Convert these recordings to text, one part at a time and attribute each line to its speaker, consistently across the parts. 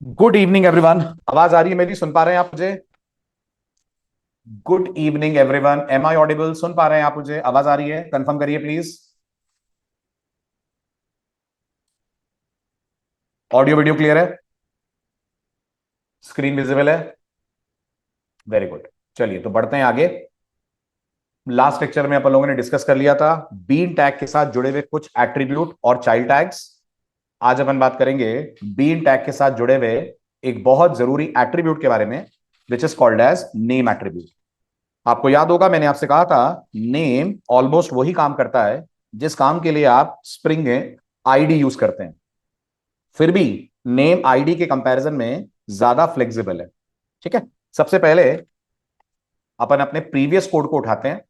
Speaker 1: Good evening everyone. आवाज आ रही है मेरी? सुन पा रहे हैं आप मुझे? Good evening everyone. Am I audible? सुन पा रहे हैं आप मुझे? आवाज आ रही है? कंफर्म करिए प्लीज। ऑडियो वीडियो क्लियर है? स्क्रीन विजिबल है? Very good. चलिए तो बढ़ते हैं आगे। लास्ट लेक्चर में अपन लोगों ने डिस्कस कर लिया था बीन टैग के साथ जुड़े हुए कुछ एट्रीब्यूट और चाइल्ड टैग्स। आज अपन बात करेंगे बीन टैग के साथ जुड़े हुए एक बहुत जरूरी एट्रीब्यूट के बारे में, which is called as name attribute. आपको याद होगा मैंने आपसे कहा था नेम ऑलमोस्ट वही काम करता है जिस काम के लिए आप स्प्रिंग में आईडी यूज करते हैं। फिर भी नेम आईडी के कंपैरिजन में ज्यादा फ्लेक्सिबल है। ठीक है। सबसे पहले अपन अपने प्रीवियस कोड को उठाते हैं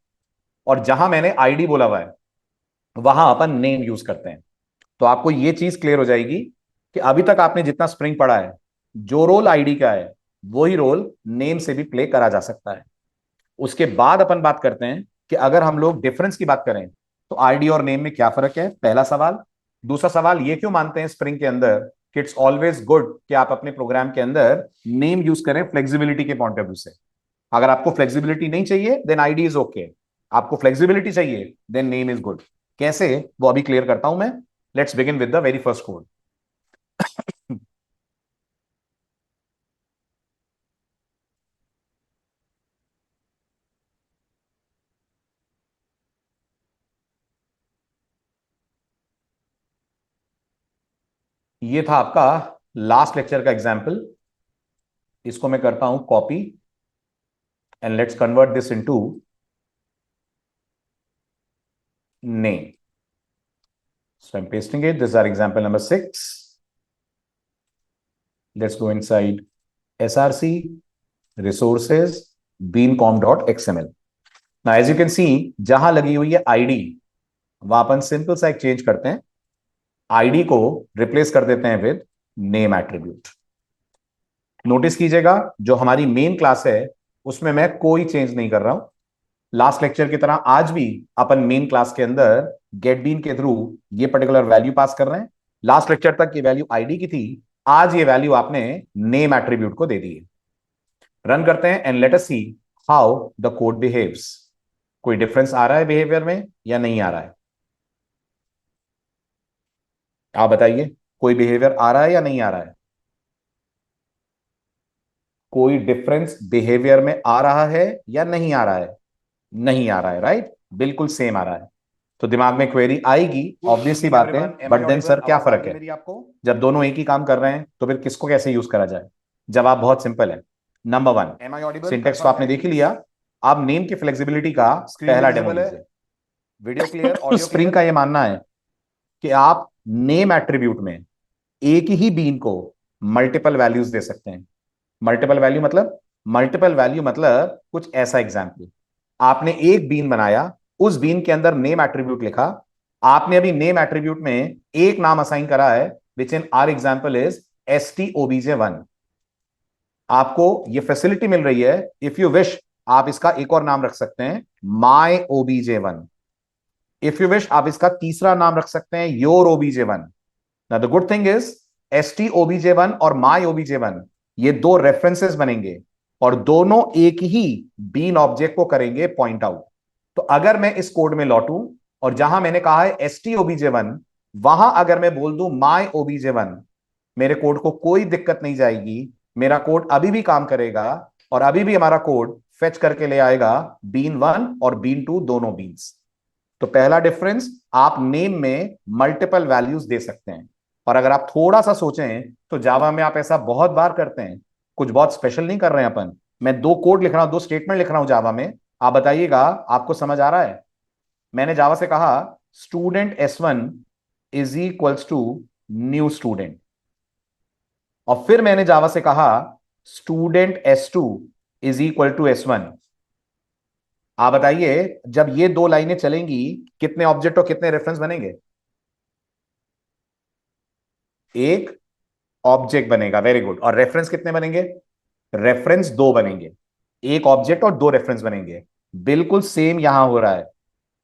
Speaker 1: और जहां मैंने आईडी बोला हुआ है वहां अपन नेम यूज करते हैं। तो आपको यह चीज क्लियर हो जाएगी कि अभी तक आपने जितना स्प्रिंग पढ़ा है, जो रोल आईडी का है वही रोल नेम से भी प्ले करा जा सकता है। उसके बाद अपन बात करते हैं कि अगर हम लोग डिफरेंस की बात करें तो आईडी और नेम में क्या फर्क है, पहला सवाल। दूसरा सवाल, ये क्यों मानते हैं स्प्रिंग के अंदर कि इट्स ऑलवेज गुड कि आप अपने प्रोग्राम के अंदर नेम यूज करें फ्लेक्सिबिलिटी के पॉइंट ऑफ व्यू से। अगर आपको फ्लेक्सिबिलिटी नहीं चाहिए देन आईडी इज ओके, आपको फ्लेक्सिबिलिटी चाहिए देन नेम इज गुड। कैसे, वो अभी क्लियर करता हूं मैं। Let's begin with the very first code. ये था आपका लास्ट लेक्चर का एग्जाम्पल। इसको मैं करता हूं copy and let's convert this into name. So I'm pasting it. This is our example number 6. Let's go inside src resources beancom.xml. Now as you can see, जहां लगी हुई है आईडी वहां अपन सिंपल सा एक चेंज करते हैं। आईडी को रिप्लेस कर देते हैं विद नेम एट्रीब्यूट। नोटिस कीजिएगा जो हमारी मेन क्लास है उसमें मैं कोई चेंज नहीं कर रहा हूं। लास्ट लेक्चर की तरह आज भी अपन मेन क्लास के अंदर गेट बीन के थ्रू ये पर्टिकुलर वैल्यू पास कर रहे हैं। लास्ट लेक्चर तक ये वैल्यू आईडी की थी, आज ये वैल्यू आपने नेम एट्रीब्यूट को दे दी है। रन करते हैं and let us see how the code behaves. कोई डिफरेंस आ रहा है बिहेवियर में या नहीं आ रहा है? आप बताइए, कोई बिहेवियर आ रहा है या नहीं आ रहा है? कोई डिफरेंस बिहेवियर में आ रहा है या नहीं आ रहा है? नहीं आ रहा है, राइट। बिल्कुल सेम आ रहा है। तो दिमाग में क्वेरी आएगी, ऑब्वियस सी बात है, बट देन सर क्या फर्क है? मेरी आपको जब दोनों एक ही काम कर रहे हैं तो फिर किसको कैसे यूज करा जाए? जवाब बहुत सिंपल है। Number one, am I audible? Syntax तो आपने देख ही लिया। अब नेम की फ्लेक्सिबिलिटी का पहला डेमो लीजिए। वीडियो क्लियर, ऑडियो स्प्रिंग का ये मानना है कि आप नेम एट्रीब्यूट में एक ही बीन को मल्टीपल वैल्यूज दे सकते हैं। मल्टीपल वैल्यू मतलब कुछ ऐसा एग्जाम्पल, आपने एक बीन बनाया, उस बीन के अंदर नेम एट्रीब्यूट लिखा। आपने अभी नेम एट्रीब्यूट में एक नाम असाइन करा है which in our example is stobj1। आपको ये फैसिलिटी मिल रही है, इफ यू विश आप इसका एक और नाम रख सकते हैं माई obj1। इफ यू विश आप इसका तीसरा नाम रख सकते हैं your obj1। Now the good thing is stobj1 और माई obj1 ये दो रेफरेंसेस बनेंगे और दोनों एक ही बीन ऑब्जेक्ट को करेंगे पॉइंट आउट। तो अगर मैं इस कोड में लौटूं और जहां मैंने कहा है stobj1 वहां अगर मैं बोल दूं माई obj1, मेरे कोड को कोई दिक्कत नहीं जाएगी। मेरा कोड अभी भी काम करेगा और अभी भी हमारा कोड फेच करके ले आएगा बीन 1 और बीन 2 दोनों बीन्स। तो पहला डिफरेंस, आप नेम में मल्टीपल वैल्यूज दे सकते हैं। और अगर आप थोड़ा सा सोचें तो जावा में आप ऐसा बहुत बार करते हैं। कुछ बहुत स्पेशल नहीं कर रहे हैं अपन। मैं दो कोड लिख रहा हूं, दो स्टेटमेंट लिख रहा हूं जावा में। आप बताइएगा आपको समझ आ रहा है? मैंने जावा से कहा student S1 is equals to new student, और फिर मैंने जावा से कहा student S2 is equal to S1। आप बताइए जब ये दो लाइनें चलेंगी कितने ऑब्जेक्ट और कितने रेफरेंस बनेंगे? एक ऑब्जेक्ट बनेगा, वेरी गुड। और रेफरेंस कितने बनेंगे? रेफरेंस दो बनेंगे। एक ऑब्जेक्ट और दो रेफरेंस बनेंगे। बिल्कुल सेम यहां हो रहा है।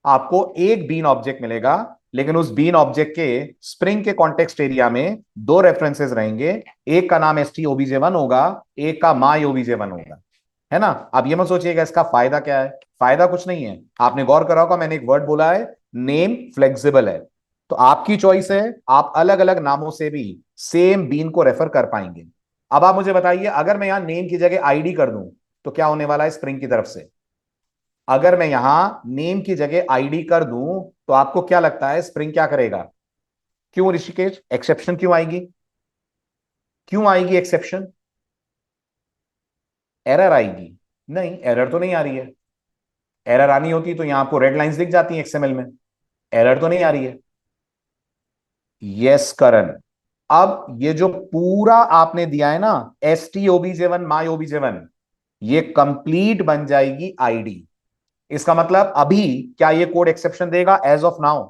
Speaker 1: आपको एक बीन ऑब्जेक्ट मिलेगा लेकिन उस बीन ऑब्जेक्ट के स्प्रिंग के कॉन्टेक्स्ट एरिया में दो रेफरेंसेस रहेंगे, एक का नाम stobj1 होगा, एक का myobj1 होगा, है ना। अब ये मत सोचिएगा इसका फायदा क्या है, फायदा कुछ नहीं है। आपने गौर करा होगा मैंने एक वर्ड बोला है, नेम फ्लेक्सिबल है। तो आपकी चॉइस है, आप अलग अलग नामों से भी सेम बीन को रेफर कर पाएंगे। अब आप मुझे बताइए, अगर मैं यहां नेम की जगह आईडी कर दूं तो क्या होने वाला है स्प्रिंग की तरफ से? अगर मैं यहां नेम की जगह आईडी कर दूं तो आपको क्या लगता है स्प्रिंग क्या करेगा? क्यों ऋषिकेश, एक्सेप्शन क्यों आएगी? क्यों आएगी एक्सेप्शन? एरर आएगी? नहीं, एरर तो नहीं आ रही है। एरर आनी होती तो यहां आपको रेड लाइंस दिख जाती हैं एक्सएमएल में। एरर तो नहीं आ रही है। यस करण, अब ये जो पूरा आपने दिया है ना, stobj1 myobj1, ये कंप्लीट बन जाएगी आईडी। इसका मतलब अभी क्या ये कोड एक्सेप्शन देगा एज ऑफ नाउ?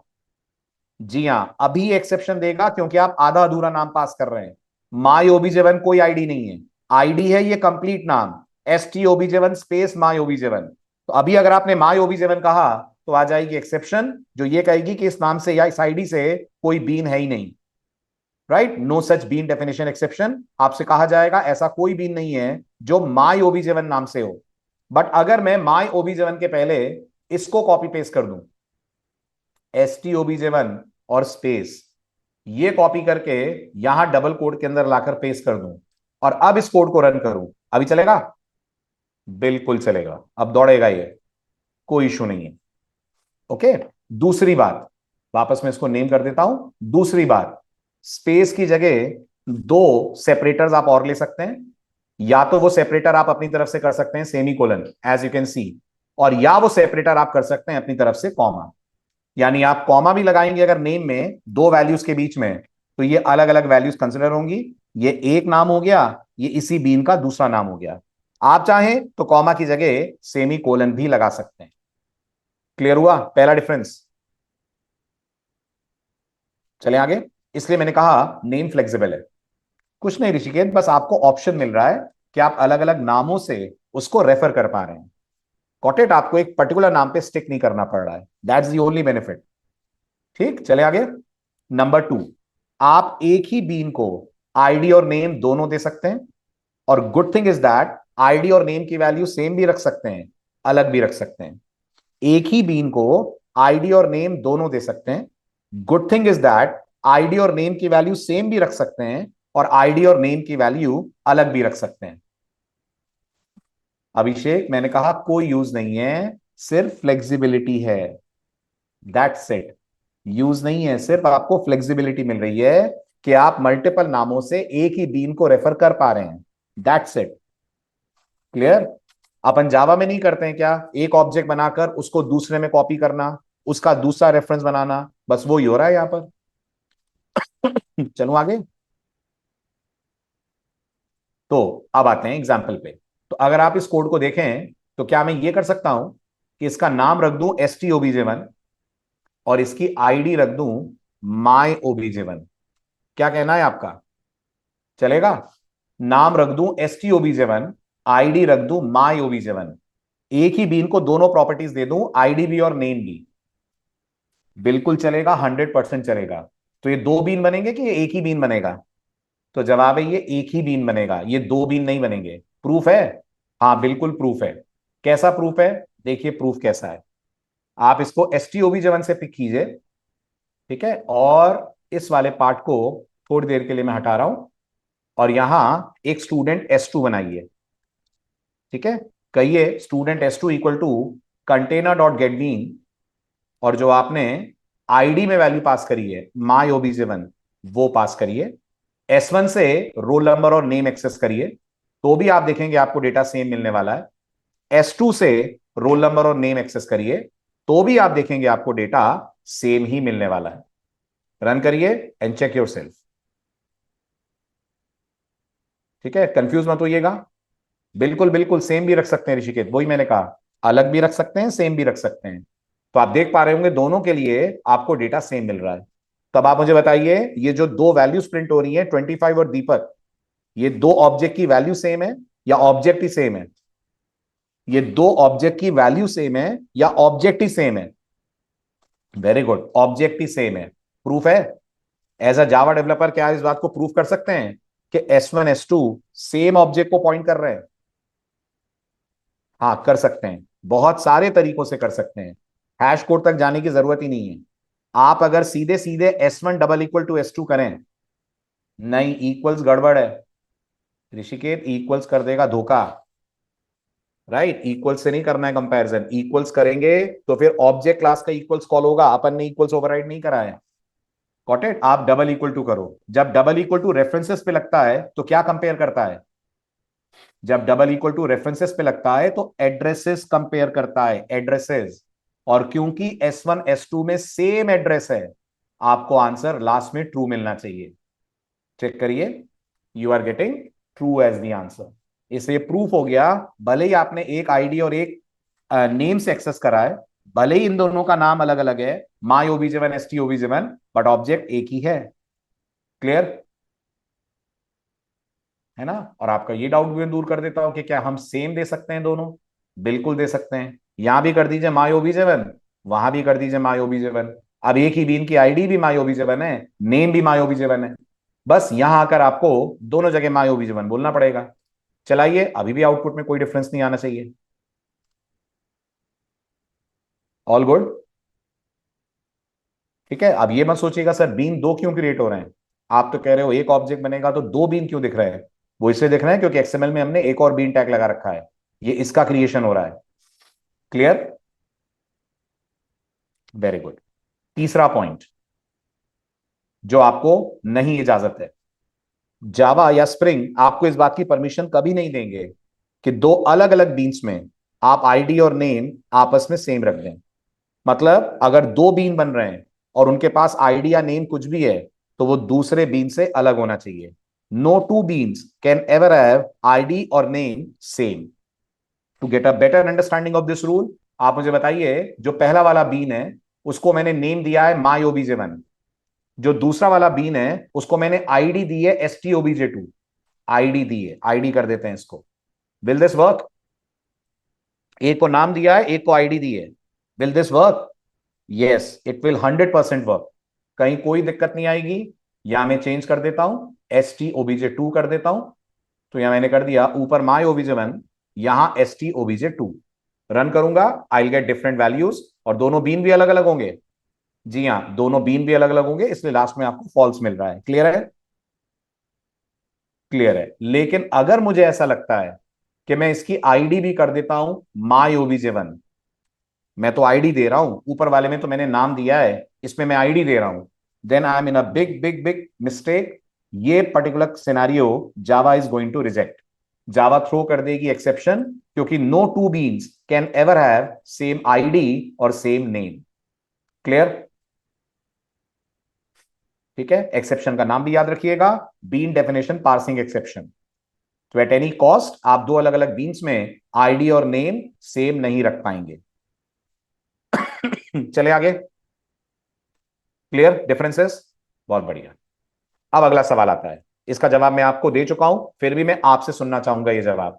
Speaker 1: जी हां, अभी एक्सेप्शन देगा, क्योंकि आप आधा अधूरा नाम पास कर रहे हैं। माई ओबीजे1 कोई आईडी नहीं है, आईडी है ये कंप्लीट नाम, stobj1 स्पेस माई ओबीजे1। तो अभी अगर आपने माई ओबीजे1 कहा तो आ जाएगी एक्सेप्शन, जो ये कहेगी कि इस नाम से या इस आईडी से कोई बीन है ही नहीं। Right, no such bean definition exception, आपसे कहा जाएगा ऐसा कोई बीन नहीं है जो माई ओबीजे1 नाम से हो। बट अगर मैं माई ओबीजे1 के पहले इसको कॉपी पेस्ट कर दूं, stobj1 और स्पेस, ये कॉपी करके यहां डबल कोड के अंदर लाकर पेस्ट कर दूं और अब इस कोड को रन करूं, अभी चलेगा? बिल्कुल चलेगा, अब दौड़ेगा ये, कोई इशू नहीं है। ओके, दूसरी बात, वापस मैं इसको नेम कर देता हूं। दूसरी बात, स्पेस की जगह दो सेपरेटर्स आप और ले सकते हैं। या तो वो सेपरेटर आप अपनी तरफ से कर सकते हैं semicolon as you can see, और या वो सेपरेटर आप कर सकते हैं अपनी तरफ से कॉमा। यानी आप कॉमा भी लगाएंगे अगर नेम में दो वैल्यूज के बीच में, तो ये अलग अलग वैल्यूज कंसिडर होंगी। ये एक नाम हो गया, ये इसी बीन का दूसरा नाम हो गया। आप चाहें तो कॉमा की जगह सेमी कोलन भी लगा सकते हैं। क्लियर हुआ पहला डिफरेंस? चले आगे। इसलिए मैंने कहा नेम फ्लेक्सिबल है। कुछ नहीं ऋषिकेश, बस आपको ऑप्शन मिल रहा है कि आप अलग अलग नामों से उसको रेफर कर पा रहे हैं। गॉट इट, आपको एक पर्टिकुलर नाम पे स्टिक नहीं करना पड़ रहा है, दैट्स द ओनली बेनिफिट। ठीक, चले आगे। नंबर 2, आप एक ही बीन को आईडी और नेम दोनों दे सकते हैं। और good thing is that ID और नेम की वैल्यू सेम भी रख सकते हैं, अलग भी रख सकते हैं। एक ही बीन को आईडी और नेम दोनों दे सकते हैं। Good thing is that ID और नेम की वैल्यू सेम भी रख सकते हैं और आईडी और नेम की वैल्यू अलग भी रख सकते हैं। अभिषेक, मैंने कहा कोई यूज नहीं है, सिर्फ फ्लेक्सिबिलिटी है, दैट्स इट। यूज नहीं है, सिर्फ आपको फ्लेक्सिबिलिटी मिल रही है कि आप मल्टीपल नामों से एक ही बीन को रेफर कर पा रहे हैं, दैट्स इट। क्लियर? अपन जावा में नहीं करते हैं क्या, एक ऑब्जेक्ट बनाकर उसको दूसरे में कॉपी करना, उसका दूसरा रेफरेंस बनाना, बस वो ही हो रहा है यहां पर। चलो आगे। तो अब आते हैं एग्जाम्पल पे। तो अगर आप इस कोड को देखें तो क्या मैं ये कर सकता हूं कि इसका नाम रख दूं stobj1 और इसकी आईडी रख दूं myobj1? क्या कहना है आपका, चलेगा? नाम रख दूं stobj1, आईडी रख दूं myobj1, एक ही बीन को दोनों प्रॉपर्टीज दे दूं, आईडी भी और नेम भी, बिल्कुल चलेगा, 100% चलेगा। तो ये दो बीन बनेंगे कि ये एक ही बीन बनेगा? तो जवाब है ये एक ही बीन बनेगा, ये दो बीन नहीं बनेंगे। प्रूफ है? हाँ बिल्कुल प्रूफ है। कैसा प्रूफ है? देखिए प्रूफ कैसा है। आप इसको stobj1 से पिक कीजिए, ठीक है, और इस वाले पार्ट को थोड़ी देर के लिए मैं हटा रहा हूं और यहां एक स्टूडेंट s2 बनाइए। ठीक है, कहिए student s2 equal to container dot get bean, और जो आपने आईडी में वैल्यू पास करी है myobj1, वो पास करिए। S1 से रोल नंबर और नेम एक्सेस करिए, तो भी आप देखेंगे आपको डेटा सेम मिलने वाला है। S2 से रोल नंबर और नेम एक्सेस करिए, तो भी आप देखेंगे आपको डेटा सेम ही मिलने वाला है। रन करिए एंड चेक योर सेल्फ। ठीक है, कंफ्यूज मत होइएगा। बिल्कुल बिल्कुल सेम भी रख सकते हैं ऋषिकेश, वही मैंने कहा, अलग भी रख सकते हैं, सेम भी रख सकते हैं। तो आप देख पा रहे होंगे दोनों के लिए आपको डेटा सेम मिल रहा है। तब आप मुझे बताइए, ये जो दो वैल्यूज प्रिंट हो रही है 25 और दीपक, ये दो ऑब्जेक्ट की वैल्यू सेम है या ऑब्जेक्ट ही सेम है? ये दो ऑब्जेक्ट की वैल्यू सेम है या ऑब्जेक्ट ही सेम है? वेरी गुड, ऑब्जेक्ट ही सेम है, प्रूफ है। एज अ जावा डेवलपर क्या इस बात को प्रूफ कर सकते हैं कि S1 S2 सेम ऑब्जेक्ट को पॉइंट कर रहे हैं? हाँ कर सकते हैं, बहुत सारे तरीकों से कर सकते हैं, हैश कोड तक जाने की जरूरत ही नहीं है। आप अगर सीधे सीधे S1 double equal to S2 करें, नहीं, इक्वल्स गड़बड़ है ऋषिकेश, इक्वल्स कर देगा धोखा। राइट, इक्वल्स से नहीं करना है कंपैरिजन, इक्वल्स करेंगे तो फिर ऑब्जेक्ट क्लास का इक्वल्स कॉल होगा, अपन ने इक्वल्स ओवरराइड नहीं करा है। गॉट इट, आप डबल इक्वल टू करो, जब डबल इक्वल टू रेफरेंसेस पे लगता है तो क्या कंपेयर करता है? जब डबल इक्वल टू रेफरेंसेस पे लगता है तो एड्रेसेस कंपेयर करता है, एड्रेसेस। और क्योंकि S1 S2 में सेम एड्रेस है, आपको आंसर लास्ट में ट्रू मिलना चाहिए। चेक करिए, you are getting true as the answer. इससे प्रूफ हो गया, भले ही आपने एक आईडी और एक नेम से एक्सेस करा है, भले ही इन दोनों का नाम अलग अलग है, माई ओबीजे1 एसटी ओबीजे1, बट ऑब्जेक्ट एक ही है। क्लियर है ना? और आपका ये डाउट भी मैं दूर कर देता हूं कि क्या हम सेम दे सकते हैं दोनों? बिल्कुल दे सकते हैं, यहां भी कर दीजिए माई ओबीजे1, वहां भी कर दीजिए माई ओबीजे1। अब एक ही बीन की आईडी भी माई ओबीजे1 है, नेम भी माई ओबीजे1 है, बस यहां आकर आपको दोनों जगह माई ओबीजे1 बोलना पड़ेगा। चलाइए, अभी भी आउटपुट में कोई डिफरेंस नहीं आना चाहिए। All good. ठीक है, अब ये मत सोचिएगा सर बीन दो क्यों क्रिएट हो रहे हैं, आप तो कह रहे हो एक ऑब्जेक्ट बनेगा तो दो बीन क्यों दिख रहे हैं? वो इसलिए दिख रहे हैं क्योंकि एक्सएमएल में हमने एक और बीन टैग लगा रखा है, ये इसका क्रिएशन हो रहा है। Clear, very good. तीसरा पॉइंट जो आपको नहीं इजाजत है, जावा या स्प्रिंग आपको इस बात की परमिशन कभी नहीं देंगे कि दो अलग अलग बीन्स में आप आईडी और नेम आपस में सेम रख दें। मतलब अगर दो बीन बन रहे हैं और उनके पास आईडी या नेम कुछ भी है, तो वो दूसरे बीन से अलग होना चाहिए। No two beans can ever have ID और name same. To get a better understanding of this rule, आप मुझे बताइए, जो पहला वाला बीन है उसको मैंने नेम दिया है माई ओबीजे1, जो दूसरा वाला बीन है उसको मैंने आईडी दी है STOBJ2, आईडी दी है, आईडी कर देते हैं इसको। Will this work? एक को नाम दिया है, एक को आईडी दी है, will this work? Yes, it will 100% work, कहीं कोई दिक्कत नहीं आएगी। यहां मैं चेंज कर देता हूं, STOBJ2 कर देता हूं, तो यहां मैंने कर दिया ऊपर माई ओबीजे1, यहां STOBJ2, रन करूंगा, I will get different values, और दोनों बीन भी अलग अलग होंगे। जी हाँ, दोनों बीन भी अलग अलग होंगे, इसलिए लास्ट में आपको फॉल्स मिल रहा है। क्लियर है? क्लियर है। लेकिन अगर मुझे ऐसा लगता है कि मैं इसकी आईडी भी कर देता हूं माई ओबीजे1, मैं तो आईडी दे रहा हूं, ऊपर वाले में तो मैंने नाम दिया है, इसमें मैं आईडी दे रहा हूं, then I am in a big big big mistake. ये particular scenario Java is going to reject, Java throw कर देगी एक्सेप्शन, क्योंकि no two beans can ever have same ID और सेम नेम। क्लियर? ठीक है, एक्सेप्शन का नाम भी याद रखिएगा, बीन डेफिनेशन पार्सिंग एक्सेप्शन। तो एट एनी कॉस्ट आप दो अलग अलग बीन्स में आईडी और नेम सेम नहीं रख पाएंगे। चले आगे। Clear differences? बहुत बढ़िया। अब अगला सवाल आता है, इसका जवाब मैं आपको दे चुका हूं, फिर भी मैं आपसे सुनना चाहूंगा ये जवाब।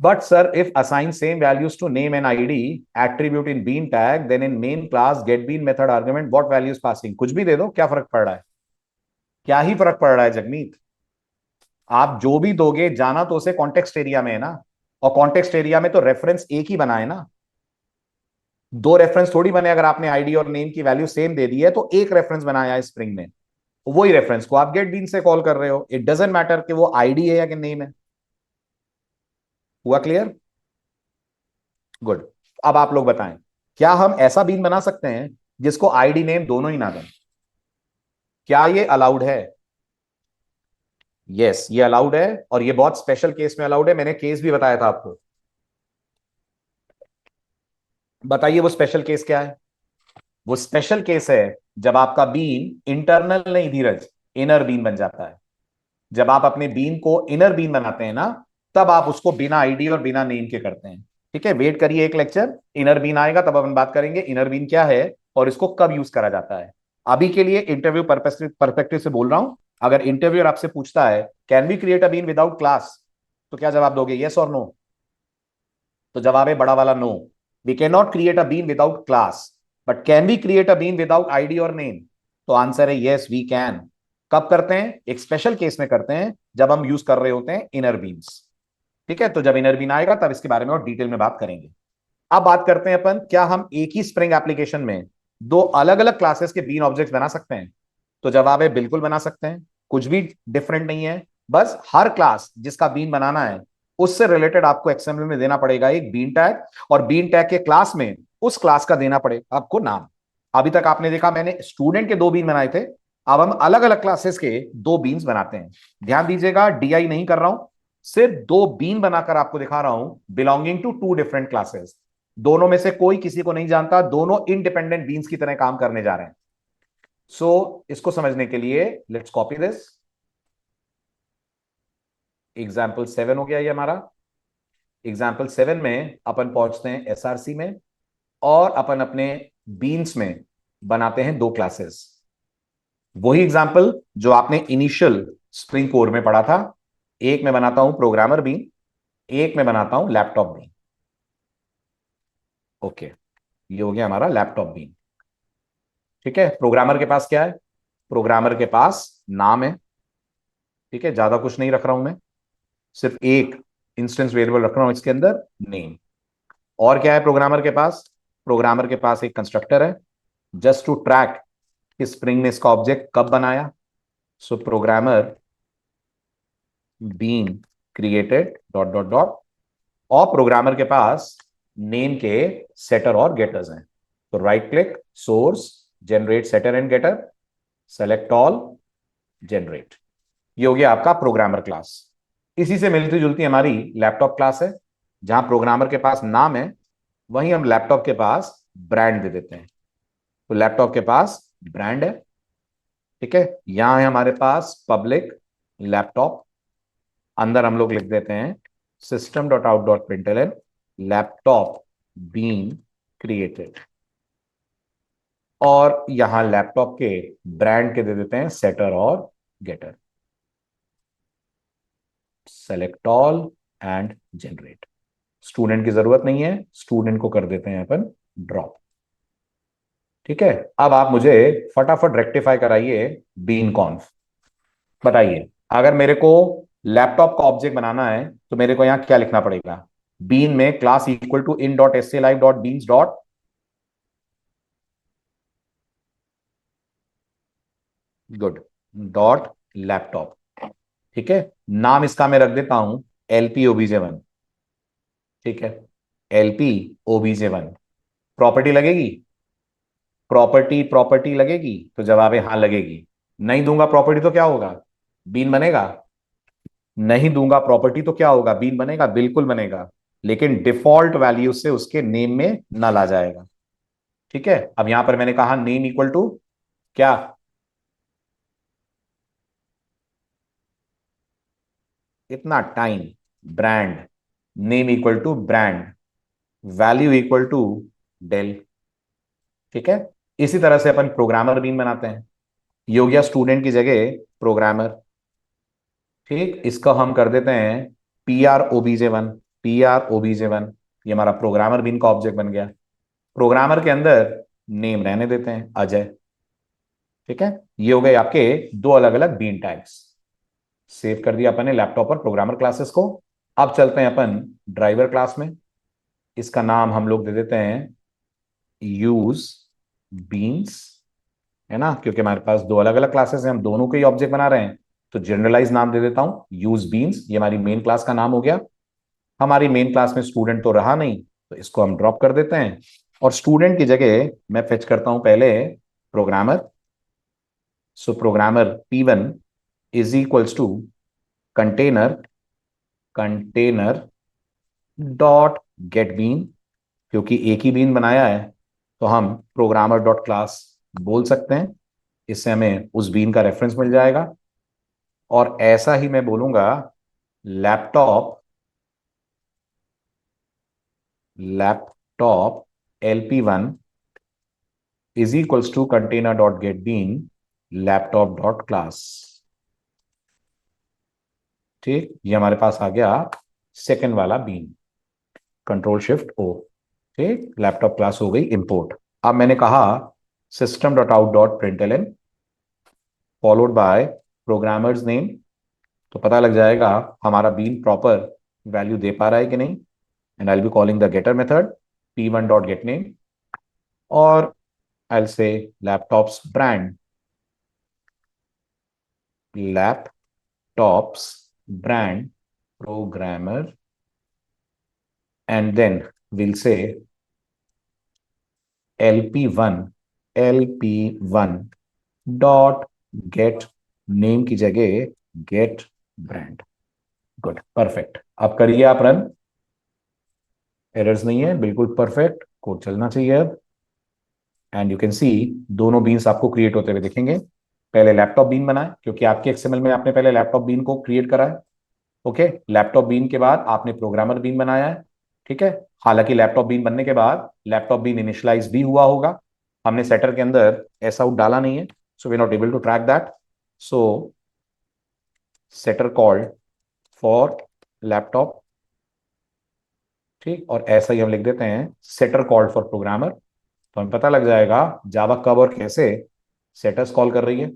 Speaker 1: But sir if assign same values to name and ID attribute in bean tag, then in main class get bean method argument what values passing, कुछ भी दे दो, क्या फर्क पड़ रहा है? क्या ही फर्क पड़ रहा है जगमीत, आप जो भी दोगे जाना तो उसे कॉन्टेक्स्ट एरिया में है ना, और कॉन्टेक्स्ट एरिया में तो रेफरेंस एक ही बना है ना, दो रेफरेंस थोड़ी बने। अगर आपने आईडी और नेम की वैल्यू सेम दे दी है तो एक रेफरेंस बनाया है स्प्रिंग ने, वही रेफरेंस को आप गेट बीन से कॉल कर रहे हो, इट डजेंट मैटर कि वो आईडी है या कि नेम है। हुआ क्लियर? गुड। अब आप लोग बताएं, क्या हम ऐसा बीन बना सकते हैं जिसको आईडी नेम दोनों ही ना दें? क्या ये अलाउड है? यस, ये अलाउड है, और ये बहुत स्पेशल केस में अलाउड है, मैंने केस भी बताया था आपको। बताइए वो स्पेशल केस क्या है? वो स्पेशल केस है जब आपका बीन इंटरनल नहीं धीरज, इनर बीन बन जाता है। जब आप अपने बीन को इनर बीन बनाते हैं ना, तब आप उसको बिना आईडी और बिना नेम के करते हैं। ठीक है, वेट करिए एक लेक्चर, इनर बीन आएगा तब अपन बात करेंगे इनर बीन क्या है और इसको कब यूज करा जाता है। अभी के लिए इंटरव्यू परस्पेक्टिव से बोल रहा हूं, अगर इंटरव्यूअर आपसे पूछता है can we create a bean without class, तो क्या जवाब दोगे, यस और नो? तो जवाब है बड़ा वाला no, we can not create a bean without class, but can we create a bean without ID और नेम? तो आंसर है यस वी कैन। कब करते हैं? एक स्पेशल केस में करते हैं, जब हम यूज कर रहे होते हैं इनर बीन्स। ठीक है, तो जब इनर बीन आएगा तब इसके बारे में और डिटेल में बात करेंगे। अब बात करते हैं अपन, क्या हम एक ही स्प्रिंग एप्लीकेशन में दो अलग अलग क्लासेस के बीन ऑब्जेक्ट्स बना सकते हैं? तो जवाब है बिल्कुल बना सकते हैं, कुछ भी डिफरेंट नहीं है। बस हर क्लास जिसका बीन बनाना है उससे रिलेटेड आपको एक्सएमएल में देना पड़ेगा एक बीन टैग, और बीन टैग के क्लास में उस क्लास का देना पड़ेगा आपको नाम। अभी तक आपने देखा मैंने स्टूडेंट के दो बीन बनाए थे, अब हम अलग अलग क्लासेस के दो बीन्स बनाते हैं। ध्यान दीजिएगा, डीआई नहीं कर रहा हूं, सिर्फ दो बीन बनाकर आपको दिखा रहा हूं belonging to two different classes. दोनों में से कोई किसी को नहीं जानता, दोनों इंडिपेंडेंट बीन्स की तरह काम करने जा रहे हैं। इसको समझने के लिए लेट्स कॉपी दिस। एग्जाम्पल 7 हो गया ये हमारा। एग्जाम्पल 7 में अपन पहुंचते हैं एसआरसी में, और अपन अपने बीन्स में बनाते हैं दो क्लासेस। वही एग्जाम्पल जो आपने इनिशियल स्प्रिंग कोर में पढ़ा था। एक में बनाता हूं प्रोग्रामर बीन, एक में बनाता हूं लैपटॉप बीन। ओके, ये हो गया हमारा लैपटॉप बीन। ठीक है, प्रोग्रामर के पास क्या है? प्रोग्रामर के पास नाम है। ठीक है, ज्यादा कुछ नहीं रख रहा हूं मैं, सिर्फ एक इंस्टेंस वेरिएबल रख रहा हूं इसके अंदर, नेम। और क्या है प्रोग्रामर के पास? प्रोग्रामर के पास एक कंस्ट्रक्टर है, जस्ट टू ट्रैक कि स्प्रिंग ने इसका ऑब्जेक्ट कब बनाया। So programmer bean created dot dot dot, और प्रोग्रामर के पास नेम के सेटर और गेटर्स हैं। तो right click, source, generate setter and getter, select all, generate. ये हो गया आपका प्रोग्रामर क्लास। इसी से मिलती जुलती हमारी लैपटॉप क्लास है, जहां प्रोग्रामर के पास नाम है, वहीं हम लैपटॉप के पास ब्रांड दे देते हैं। तो लैपटॉप के पास ब्रांड है। ठीक है, यहां है हमारे पास पब्लिक लैपटॉप, अंदर हम लोग लिख देते हैं system dot out dot println laptop bean created, और यहां लैपटॉप के ब्रांड के दे देते हैं सेटर और getter, select all and generate. Student की जरूरत नहीं है, स्टूडेंट को कर देते हैं अपन ड्रॉप। ठीक है, अब आप मुझे फटाफट रेक्टिफाई कराइए बीन कॉन्फ। बताइए, अगर मेरे को लैपटॉप का ऑब्जेक्ट बनाना है तो मेरे को यहां क्या लिखना पड़ेगा? बीन में class equal to in dot s live dot beans dot, good, dot laptop. ठीक है, नाम इसका मैं रख देता हूं एलपी ओबीजे1। ठीक है, एलपी ओबीजे1। प्रॉपर्टी लगेगी? प्रॉपर्टी लगेगी? तो जवाब है हाँ लगेगी। नहीं दूंगा प्रॉपर्टी तो क्या होगा? बीन बनेगा? नहीं दूंगा प्रॉपर्टी तो क्या होगा? बीन बनेगा? बिल्कुल बनेगा, लेकिन डिफॉल्ट वैल्यू से उसके नेम में नल आ जाएगा। ठीक है, अब यहां पर मैंने कहा नेम इक्वल टू क्या? इतना time, brand, name equal to brand, value equal to Dell. ठीक है, इसी तरह से अपन प्रोग्रामर बीन बनाते हैं। ये हो गया स्टूडेंट की जगह प्रोग्रामर। ठीक, इसका हम कर देते हैं P R O B J 1। P R O B J 1, ये हमारा प्रोग्रामर बीन का ऑब्जेक्ट बन गया। प्रोग्रामर के अंदर नेम रहने देते हैं अजय। ठीक है, ये हो गए आपके दो अलग अलग बीन टैग्स। सेव कर दिया अपन ने लैपटॉप पर प्रोग्रामर क्लासेस को। अब चलते हैं अपन ड्राइवर क्लास में। इसका नाम हम लोग दे देते हैं यूज बीन्स, है ना, क्योंकि हमारे पास दो अलग अलग क्लासेस हैं, हम दोनों के ही ऑब्जेक्ट बना रहे हैं। तो जनरलाइज नाम दे देता हूं यूज बीन्स, ये हमारी मेन क्लास का नाम हो गया। हमारी मेन क्लास में स्टूडेंट तो रहा नहीं, तो इसको हम ड्रॉप कर देते हैं, और स्टूडेंट की जगह मैं फेच करता हूं पहले programmer. So programmer P1 is equals to container, container dot get bean, क्योंकि एक ही बीन बनाया है तो हम प्रोग्रामर डॉट क्लास बोल सकते हैं। इससे हमें उस बीन का रेफरेंस मिल जाएगा। और ऐसा ही मैं बोलूंगा laptop, laptop LP1 is equals to container dot get bean laptop dot class. ठीक, ये हमारे पास आ गया सेकंड वाला बीन। Control shift O। ठीक, लैपटॉप क्लास हो गई इंपोर्ट। अब मैंने कहा system dot out dot println followed by programmers name, तो पता लग जाएगा हमारा बीन प्रॉपर वैल्यू दे पा रहा है कि नहीं। And I will be calling the getter method p1 dot get name, और I will say laptops brand, laptops brand programmer, and then we'll say lp1 lp1 dot get name की जगह gate brand. Good, perfect. अब करिए आप run, errors नहीं है, बिल्कुल perfect code चलना चाहिए अब। एंड यू कैन सी दोनों बीन्स आपको क्रिएट होते हुए दिखेंगे। पहले लैपटॉप बीन बनाए, क्योंकि आपके एक्सएमएल में आपने पहले लैपटॉप बीन को क्रिएट करा है। ओके, लैपटॉप बीन के बाद आपने प्रोग्रामर बीन बनाया है। ठीक है, हालांकि लैपटॉप बीन बनने के बाद लैपटॉप बीन इनिशियलाइज भी हुआ होगा, हमने सेटर के अंदर एस आउट डाला नहीं है, so we not able to track that. So setter called for laptop, ठीक, और ऐसा ही हम लिख देते हैं सेटर कॉल्ड फॉर प्रोग्रामर, तो हमें पता लग जाएगा जावा कब और कैसे सेटर्स कॉल कर रही है।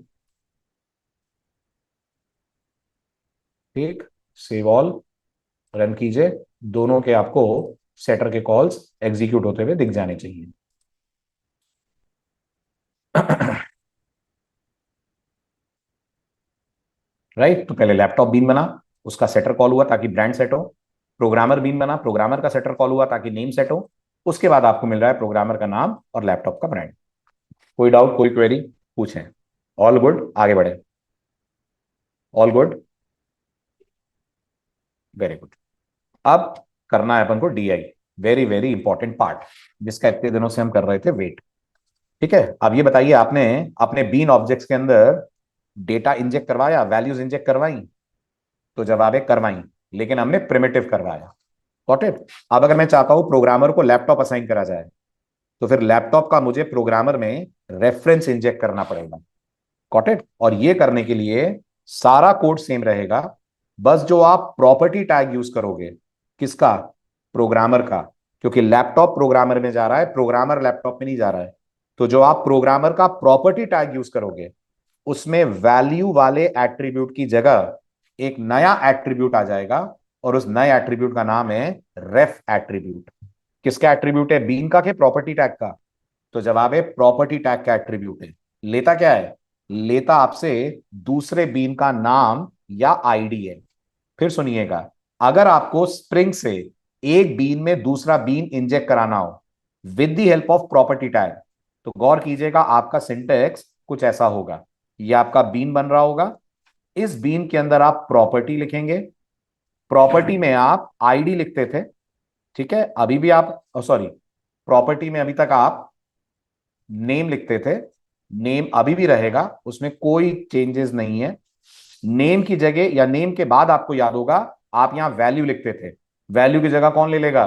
Speaker 1: ठीक, सेव ऑल, रन कीजिए, दोनों के आपको सेटर के कॉल्स एग्जीक्यूट होते हुए दिख जाने चाहिए। राइट, तो पहले लैपटॉप बीन बना, उसका सेटर कॉल हुआ ताकि ब्रांड सेट हो। प्रोग्रामर बीन बना, प्रोग्रामर का सेटर कॉल हुआ ताकि नेम सेट हो। उसके बाद आपको मिल रहा है प्रोग्रामर का नाम और लैपटॉप का ब्रांड। कोई डाउट, कोई क्वेरी पूछें? ऑल गुड, आगे बढ़े। All good, very good. अब करना है अपन को DI, very very important part, जिसका इतने दिनों से हम कर रहे थे वेट। ठीक है, अब ये बताइए, आपने अपने बीन ऑब्जेक्ट्स के अंदर डेटा इंजेक्ट करवाया, वैल्यूज इंजेक्ट करवाई? तो जवाब है करवाई, लेकिन हमने प्रिमिटिव करवाया। Got it? अब अगर मैं चाहता हूं प्रोग्रामर को लैपटॉप असाइन करा जाए, तो फिर लैपटॉप का मुझे प्रोग्रामर में रेफरेंस इंजेक्ट करना पड़ेगा। Got it? और ये करने के लिए सारा कोड सेम रहेगा, बस जो आप प्रॉपर्टी टैग यूज करोगे, किसका? प्रोग्रामर का, क्योंकि लैपटॉप प्रोग्रामर में जा रहा है, प्रोग्रामर लैपटॉप में नहीं जा रहा है। तो जो आप प्रोग्रामर का प्रॉपर्टी टैग यूज करोगे, उसमें वैल्यू वाले एट्रीब्यूट की जगह एक नया एट्रीब्यूट आ जाएगा, और उस नए एट्रीब्यूट का नाम है रेफ एट्रीब्यूट। किसका एट्रीब्यूट है? बीन का, के प्रॉपर्टी टैग का? तो जवाब है प्रॉपर्टी टैग का एट्रीब्यूट है। लेता क्या है? लेता आपसे दूसरे बीन का नाम या आईडी है। फिर सुनिएगा, अगर आपको स्प्रिंग से एक बीन में दूसरा बीन इंजेक्ट कराना हो with the help of property tag, तो गौर कीजिएगा, आपका सिंटेक्स कुछ ऐसा होगा। ये आपका बीन बन रहा होगा, इस बीन के अंदर आप प्रॉपर्टी लिखेंगे, प्रॉपर्टी में आप आईडी लिखते थे। ठीक है, अभी भी आप, सॉरी, प्रॉपर्टी में अभी तक आप नेम लिखते थे, नेम अभी भी रहेगा, उसमें कोई चेंजेस नहीं है। नेम की जगह या नेम के बाद आपको याद होगा, आप यहां वैल्यू लिखते थे, वैल्यू की जगह कौन ले लेगा?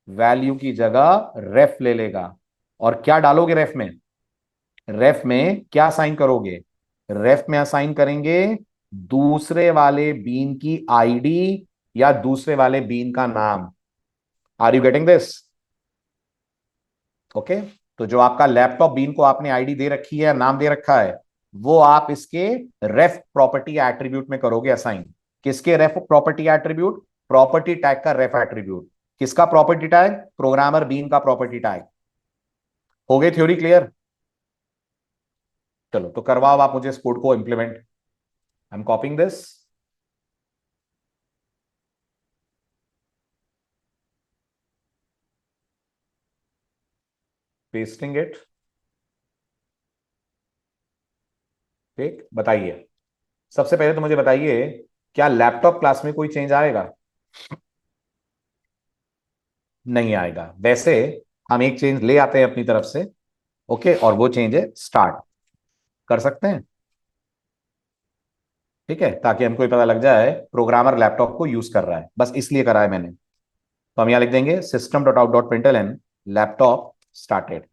Speaker 1: वैल्यू की जगह रेफ ले लेगा। और क्या डालोगे रेफ में? रेफ में क्या असाइन करोगे? रेफ में असाइन करेंगे दूसरे वाले बीन की आईडी या दूसरे वाले बीन का नाम। Are you getting this? Okay, तो जो आपका लैपटॉप बीन को आपने आईडी दे रखी है, नाम दे रखा है, वो आप इसके रेफ प्रॉपर्टी एट्रीब्यूट में करोगे असाइन। किसके रेफ प्रॉपर्टी एट्रीब्यूट? प्रॉपर्टी टैग का रेफ एट्रीब्यूट। किसका प्रॉपर्टी टैग? प्रोग्रामर बीन का प्रॉपर्टी टैग। हो गई थ्योरी क्लियर? चलो, तो करवाओ आप मुझे इस कोड को implement. I am कॉपिंग this, pasting it. ठीक, बताइए, सबसे पहले तो मुझे बताइए, क्या लैपटॉप क्लास में कोई चेंज आएगा? नहीं आएगा। वैसे हम एक चेंज ले आते हैं अपनी तरफ से, ओके, और वो चेंज है स्टार्ट। कर सकते हैं? ठीक है, ताकि हमको ये पता लग जाए प्रोग्रामर लैपटॉप को यूज कर रहा है, बस इसलिए करा है मैंने। तो हम यहां लिख देंगे system dot out dot println laptop started.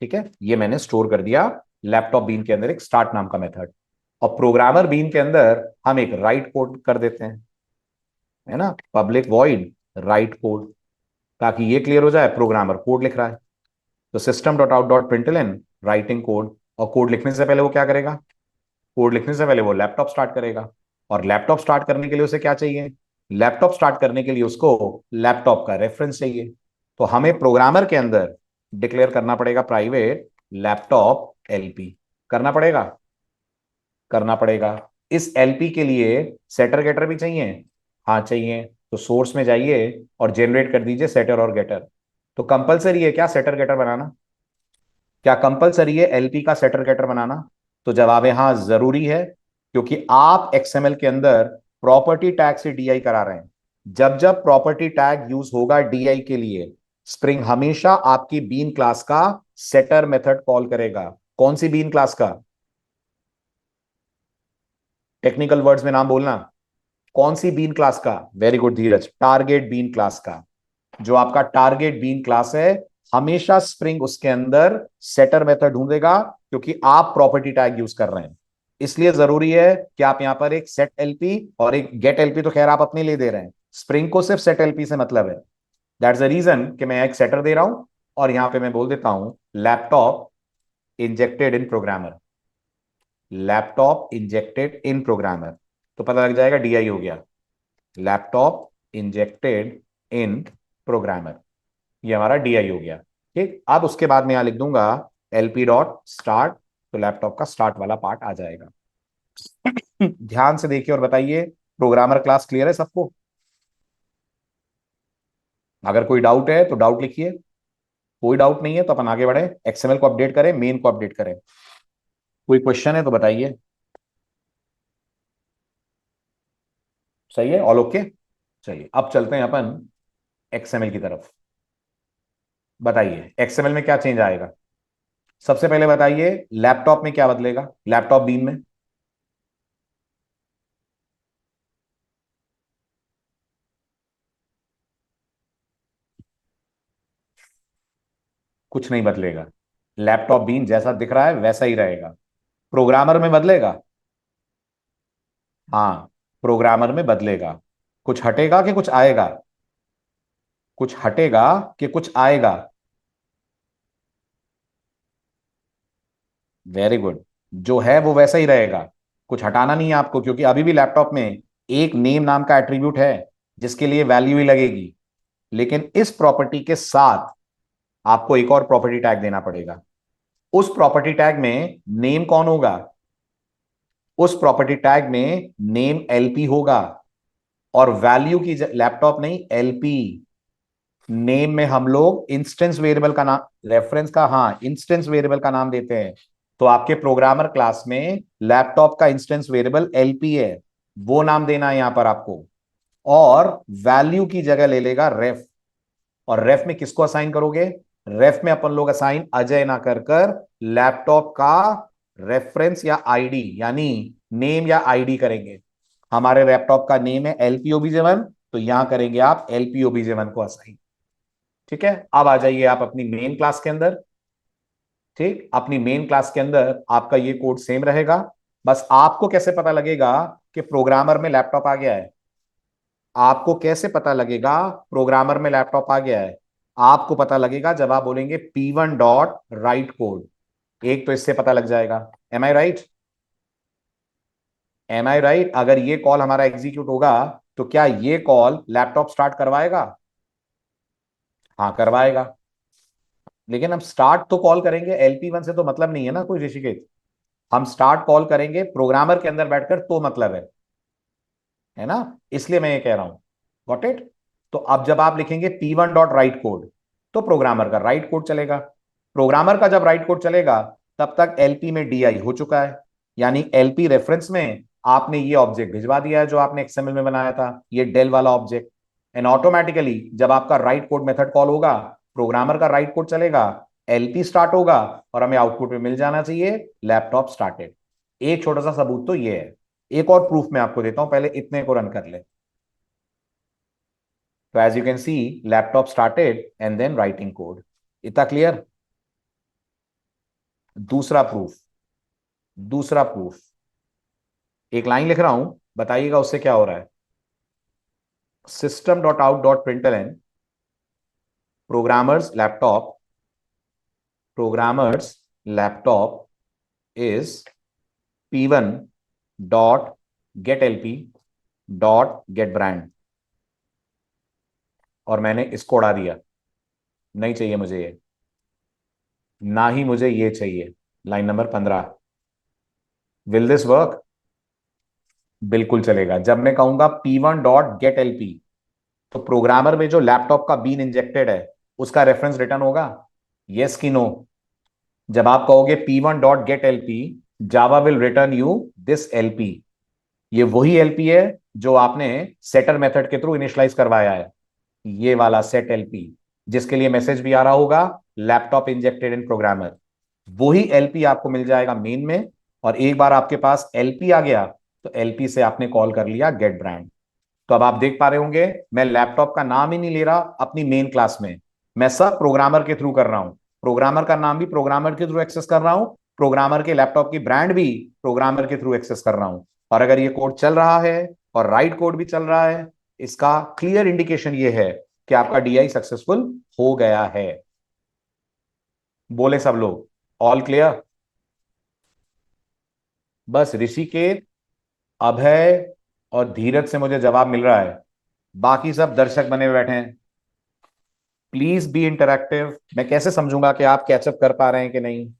Speaker 1: ठीक है, ये मैंने स्टोर कर दिया लैपटॉप बीन के अंदर एक स्टार्ट नाम का मेथड। और प्रोग्रामर बीन के अंदर हम एक राइट कोड कर देते हैं, है ना, पब्लिक वॉइड राइट कोड। ताकि ये क्लियर हो जाए, प्रोग्रामर कोड लिख रहा है, तो system dot out dot println writing code, और कोड लिखने से पहले वो क्या करेगा, कोड लिखने से पहले वो लैपटॉप स्टार्ट करेगा। और लैपटॉप स्टार्ट करने के लिए उसे क्या चाहिए, लैपटॉप स्टार्ट करने के लिए उसको लैपटॉप का रेफरेंस चाहिए। तो हमें प्रोग्रामर के अंदर डिक्लेयर करना पड़ेगा प्राइवेट लैपटॉप एलपी, करना पड़ेगा, करना पड़ेगा। इस एलपी के लिए सेटर गेटर भी चाहिए, हाँ चाहिए। तो सोर्स में जाइए और जनरेट कर दीजिए सेटर और गेटर। तो कंपलसरी है क्या सेटर गेटर बनाना, क्या कंपलसरी है एलपी का सेटर गेटर बनाना? तो जवाब है हाँ, जरूरी है, क्योंकि आप एक्सएमएल के अंदर प्रॉपर्टी टैग से डीआई करा रहे हैं। जब जब प्रॉपर्टी टैग यूज होगा डीआई के लिए, स्प्रिंग हमेशा आपकी बीन क्लास का सेटर मेथड कॉल करेगा। कौन सी बीन क्लास का, टेक्निकल वर्ड्स में नाम बोलना, कौन सी बीन क्लास का? Very good Dheeraj, target bean class का। जो आपका टारगेट बीन क्लास है, हमेशा स्प्रिंग उसके अंदर सेटर मेथड ढूंढेगा, क्योंकि आप प्रॉपर्टी टैग यूज कर रहे हैं। इसलिए जरूरी है कि आप यहां पर एक सेट एलपी और एक गेट एलपी, तो खैर आप अपने लिए दे रहे हैं, स्प्रिंग को सिर्फ सेट एलपी से मतलब है। दैट्स द रीजन कि मैं एक सेटर दे रहा हूं, और यहां पे मैं बोल देता हूं लैपटॉप इंजेक्टेड इन प्रोग्रामर, लैपटॉप इंजेक्टेड इन प्रोग्रामर, तो पता लग जाएगा डीआई हो गया, लैपटॉप इंजेक्टेड इन प्रोग्रामर, ये हमारा डीआई हो गया। ठीक, अब उसके बाद मैं यहां लिख दूंगा एलपी डॉट स्टार्ट, तो लैपटॉप का स्टार्ट वाला पार्ट आ जाएगा। ध्यान से देखिए और बताइए, प्रोग्रामर क्लास क्लियर है सबको? अगर कोई डाउट है तो डाउट लिखिए, कोई डाउट नहीं है तो अपन आगे बढ़े, एक्सएमएल को अपडेट करें, मेन को अपडेट करें। कोई क्वेश्चन है तो बताइए। सही है, ऑल ओके। चलिए अब चलते हैं अपन एक्सएमएल की तरफ। बताइए एक्सएमएल में क्या चेंज आएगा। सबसे पहले बताइए लैपटॉप में क्या बदलेगा, लैपटॉप बीन में। कुछ नहीं बदलेगा, लैपटॉप बीन जैसा दिख रहा है वैसा ही रहेगा। प्रोग्रामर में बदलेगा, हाँ प्रोग्रामर में बदलेगा। कुछ हटेगा कि कुछ आएगा, कुछ हटेगा कि कुछ आएगा? वेरी गुड, जो है वो वैसा ही रहेगा, कुछ हटाना नहीं है आपको, क्योंकि अभी भी लैपटॉप में एक नेम नाम का एट्रीब्यूट है जिसके लिए वैल्यू ही लगेगी। लेकिन इस प्रॉपर्टी के साथ आपको एक और प्रॉपर्टी टैग देना पड़ेगा। उस प्रॉपर्टी टैग में नेम कौन होगा, उस प्रॉपर्टी टैग में नेम एलपी होगा, और वैल्यू की लैपटॉप नहीं एलपी। नेम में हम लोग इंस्टेंस वेरिएबल का नाम, रेफरेंस का, हाँ इंस्टेंस वेरिएबल का नाम देते हैं। तो आपके प्रोग्रामर क्लास में लैपटॉप का इंस्टेंस वेरिएबल एलपी है, वो नाम देना है यहां पर आपको। और वैल्यू की जगह ले लेगा रेफ, और रेफ में किसको असाइन करोगे, रेफ में अपन लोग असाइन अजय ना कर कर लैपटॉप का रेफरेंस या आईडी, यानी नेम या आईडी करेंगे। हमारे लैपटॉप का नेम है एलपीओबीजे1, तो यहां करेंगे आप एलपीओबीजे1 को असाइन। ठीक है, अब आ जाइए आप अपनी मेन क्लास के अंदर। ठीक, अपनी मेन क्लास के अंदर आपका ये कोड सेम रहेगा। बस आपको कैसे पता लगेगा कि प्रोग्रामर में लैपटॉप आ गया है, आपको कैसे पता लगेगा प्रोग्रामर में लैपटॉप आ गया है? आपको पता लगेगा जब आप बोलेंगे P1 डॉट राइट कोड, एक तो इससे पता लग जाएगा। एम आई राइट, एम आई राइट? अगर ये कॉल हमारा एग्जीक्यूट होगा तो क्या ये कॉल लैपटॉप स्टार्ट करवाएगा? हाँ करवाएगा। लेकिन हम स्टार्ट तो कॉल करेंगे LP1 से, तो मतलब नहीं है ना कोई ऋषिकेश, हम स्टार्ट कॉल करेंगे प्रोग्रामर के अंदर बैठकर, तो मतलब है ना? इसलिए मैं ये कह रहा हूं, गॉट इट। तो अब जब आप लिखेंगे P1 डॉट राइट कोड, तो प्रोग्रामर का राइट कोड चलेगा। प्रोग्रामर का जब राइट कोड चलेगा, तब तक एलपी में डीआई हो चुका है, यानी एलपी रेफरेंस में आपने ये ऑब्जेक्ट भिजवा दिया है जो आपने एक्सएमएल में बनाया था, ये डेल वाला ऑब्जेक्ट। एंड ऑटोमेटिकली जब आपका राइट कोड मेथड कॉल होगा, प्रोग्रामर का राइट कोड चलेगा, एलपी स्टार्ट होगा, और हमें आउटपुट में मिल जाना चाहिए लैपटॉप स्टार्टेड। एक छोटा सा सबूत तो ये है, एक और प्रूफ मैं आपको देता हूं, पहले इतने को रन कर ले। तो as you can see, laptop started and then writing code. इतना क्लियर? दूसरा प्रूफ, दूसरा प्रूफ, एक लाइन लिख रहा हूं, बताइएगा उससे क्या हो रहा है। System dot out dot println programmers laptop is P1 dot get LP dot get brand, और मैंने इसको उड़ा दिया। नहीं चाहिए मुझे ये, ना ही मुझे ये चाहिए। Line number 15, will this work? बिल्कुल चलेगा। जब मैं कहूंगा P1 डॉट गेट LP, तो प्रोग्रामर में जो लैपटॉप का बीन इंजेक्टेड है उसका रेफरेंस रिटर्न होगा, यस कि नो? जब आप कहोगे P1 dot get LP, Java will return you this LP। ये वही LP है जो आपने सेटर मेथड के थ्रू इनिशियलाइज करवाया है, ये वाला सेट LP, जिसके लिए मैसेज भी आ रहा होगा लैपटॉप इंजेक्टेड इन प्रोग्रामर। वही LP आपको मिल जाएगा मेन में। और एक बार आपके पास LP आ गया तो LP से आपने कॉल कर लिया गेट ब्रांड। तो अब आप देख पा रहे होंगे मैं लैपटॉप का नाम ही नहीं ले रहा अपनी मेन क्लास में, मैं सब प्रोग्रामर के थ्रू कर रहा हूं। प्रोग्रामर का नाम भी प्रोग्रामर के थ्रू एक्सेस कर रहा हूं, प्रोग्रामर के लैपटॉप की ब्रांड भी प्रोग्रामर के थ्रू एक्सेस कर रहा हूं। और अगर ये कोड चल रहा है और राइट कोड भी चल रहा है, इसका क्लियर इंडिकेशन ये है कि आपका DI सक्सेसफुल हो गया है। बोले सब लोग ऑल क्लियर? बस ऋषिकेश, अभय और धीरज से मुझे जवाब मिल रहा है, बाकी सब दर्शक बने हुए बैठे हैं। Please be interactive. मैं कैसे समझूंगा कि आप कैचअप कर पा रहे हैं कि नहीं?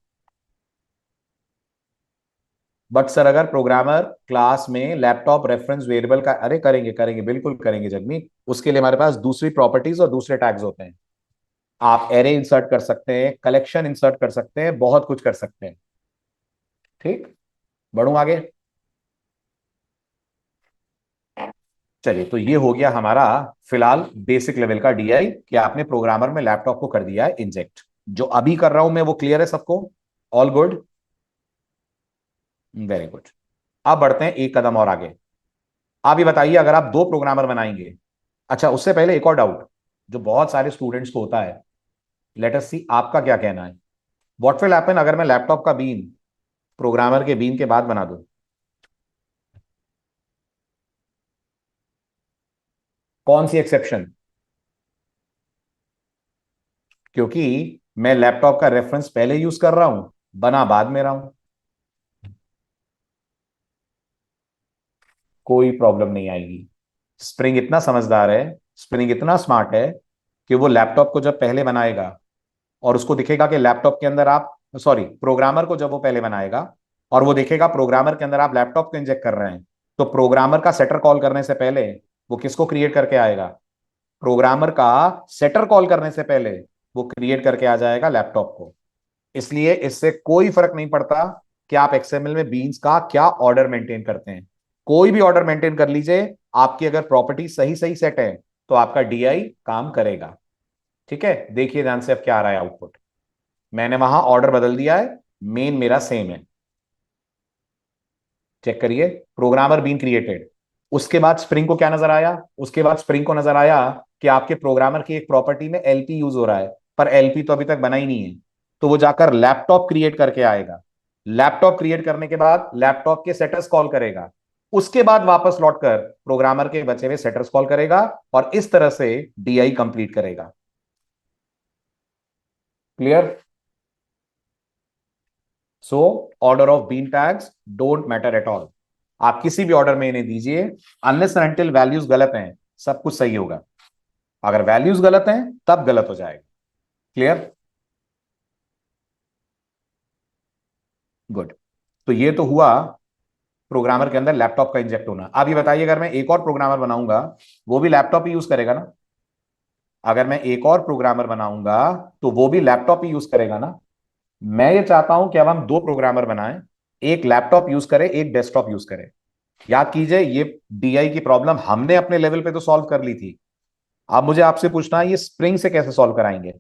Speaker 1: बट सर अगर प्रोग्रामर क्लास में लैपटॉप रेफरेंस वेरिएबल का, अरे करेंगे करेंगे बिल्कुल करेंगे जगमीत, उसके लिए हमारे पास दूसरी प्रॉपर्टीज और दूसरे टैग्स होते हैं। आप एरे इंसर्ट कर सकते हैं, कलेक्शन इंसर्ट कर सकते हैं, बहुत कुछ कर सकते हैं। ठीक, बढ़ूं आगे? चलिए, तो ये हो गया हमारा फिलहाल बेसिक लेवल का DI कि आपने प्रोग्रामर में लैपटॉप को कर दिया है इंजेक्ट। जो अभी कर रहा हूं मैं वो क्लियर है सबको? All good, very good. अब बढ़ते हैं एक कदम और आगे। आप ये बताइए, अगर आप दो प्रोग्रामर बनाएंगे, अच्छा उससे पहले एक और डाउट जो बहुत सारे स्टूडेंट्स को होता है, लेट अस सी आपका क्या कहना है। व्हाट विल हैपन अगर मैं लैपटॉप का बीन प्रोग्रामर के बीन के बाद बना दूं? कौन सी एक्सेप्शन? क्योंकि मैं लैपटॉप का रेफरेंस पहले यूज कर रहा हूं, बना बाद में रहा हूं। कोई प्रॉब्लम नहीं आएगी। स्प्रिंग इतना समझदार है, स्प्रिंग इतना स्मार्ट है कि वो लैपटॉप को जब पहले बनाएगा और उसको दिखेगा कि लैपटॉप के अंदर आप, सॉरी प्रोग्रामर को जब वो पहले बनाएगा और वो देखेगा प्रोग्रामर के अंदर आप लैपटॉप को इंजेक्ट कर रहे हैं, तो प्रोग्रामर का सेटर कॉल करने से पहले वो किसको क्रिएट करके आएगा? प्रोग्रामर का सेटर कॉल करने से पहले वो क्रिएट करके आ जाएगा लैपटॉप को। इसलिए इससे कोई फर्क नहीं पड़ता कि आप XML में बीन्स का क्या ऑर्डर मेंटेन करते हैं। कोई भी ऑर्डर मेंटेन कर लीजिए, आपकी अगर प्रॉपर्टी सही सही सेट है तो आपका DI काम करेगा। ठीक है, देखिए ध्यान से अब क्या आ रहा है आउटपुट। मैंने वहां ऑर्डर बदल दिया है, मेन मेरा सेम है। चेक करिए, प्रोग्रामर बीन क्रिएटेड। उसके बाद स्प्रिंग को क्या नजर आया? उसके बाद स्प्रिंग को नजर आया कि आपके प्रोग्रामर की एक प्रॉपर्टी में LP यूज हो रहा है, पर LP तो अभी तक बना ही नहीं है। तो वो जाकर लैपटॉप क्रिएट करके आएगा। लैपटॉप क्रिएट करने के बाद लैपटॉप के सेटर्स कॉल करेगा। उसके बाद वापस लौटकर प्रोग्रामर के बचे हुए सेटर्स कॉल करेगा और इस तरह से DI कंप्लीट करेगा। Clear? So order of bean tags don't matter at all. आप किसी भी ऑर्डर में इन्हें दीजिए, अनलेस एंड अनटिल वैल्यूज गलत हैं सब कुछ सही होगा। अगर वैल्यूज गलत हैं तब गलत हो जाएगा। क्लियर? गुड। तो ये तो हुआ प्रोग्रामर के अंदर लैपटॉप का इंजेक्ट होना। अब ये बताइए, अगर मैं एक और प्रोग्रामर बनाऊंगा, वो भी लैपटॉप ही यूज करेगा ना? अगर मैं एक और प्रोग्रामर बनाऊंगा तो वो भी लैपटॉप ही यूज करेगा ना? मैं ये चाहता हूं कि अब हम दो प्रोग्रामर बनाएं, एक लैपटॉप यूज करे एक डेस्कटॉप यूज करे। याद कीजिए, ये DI की प्रॉब्लम हमने अपने लेवल पे तो सॉल्व कर ली थी। अब मुझे आपसे पूछना है ये स्प्रिंग से कैसे सॉल्व कराएंगे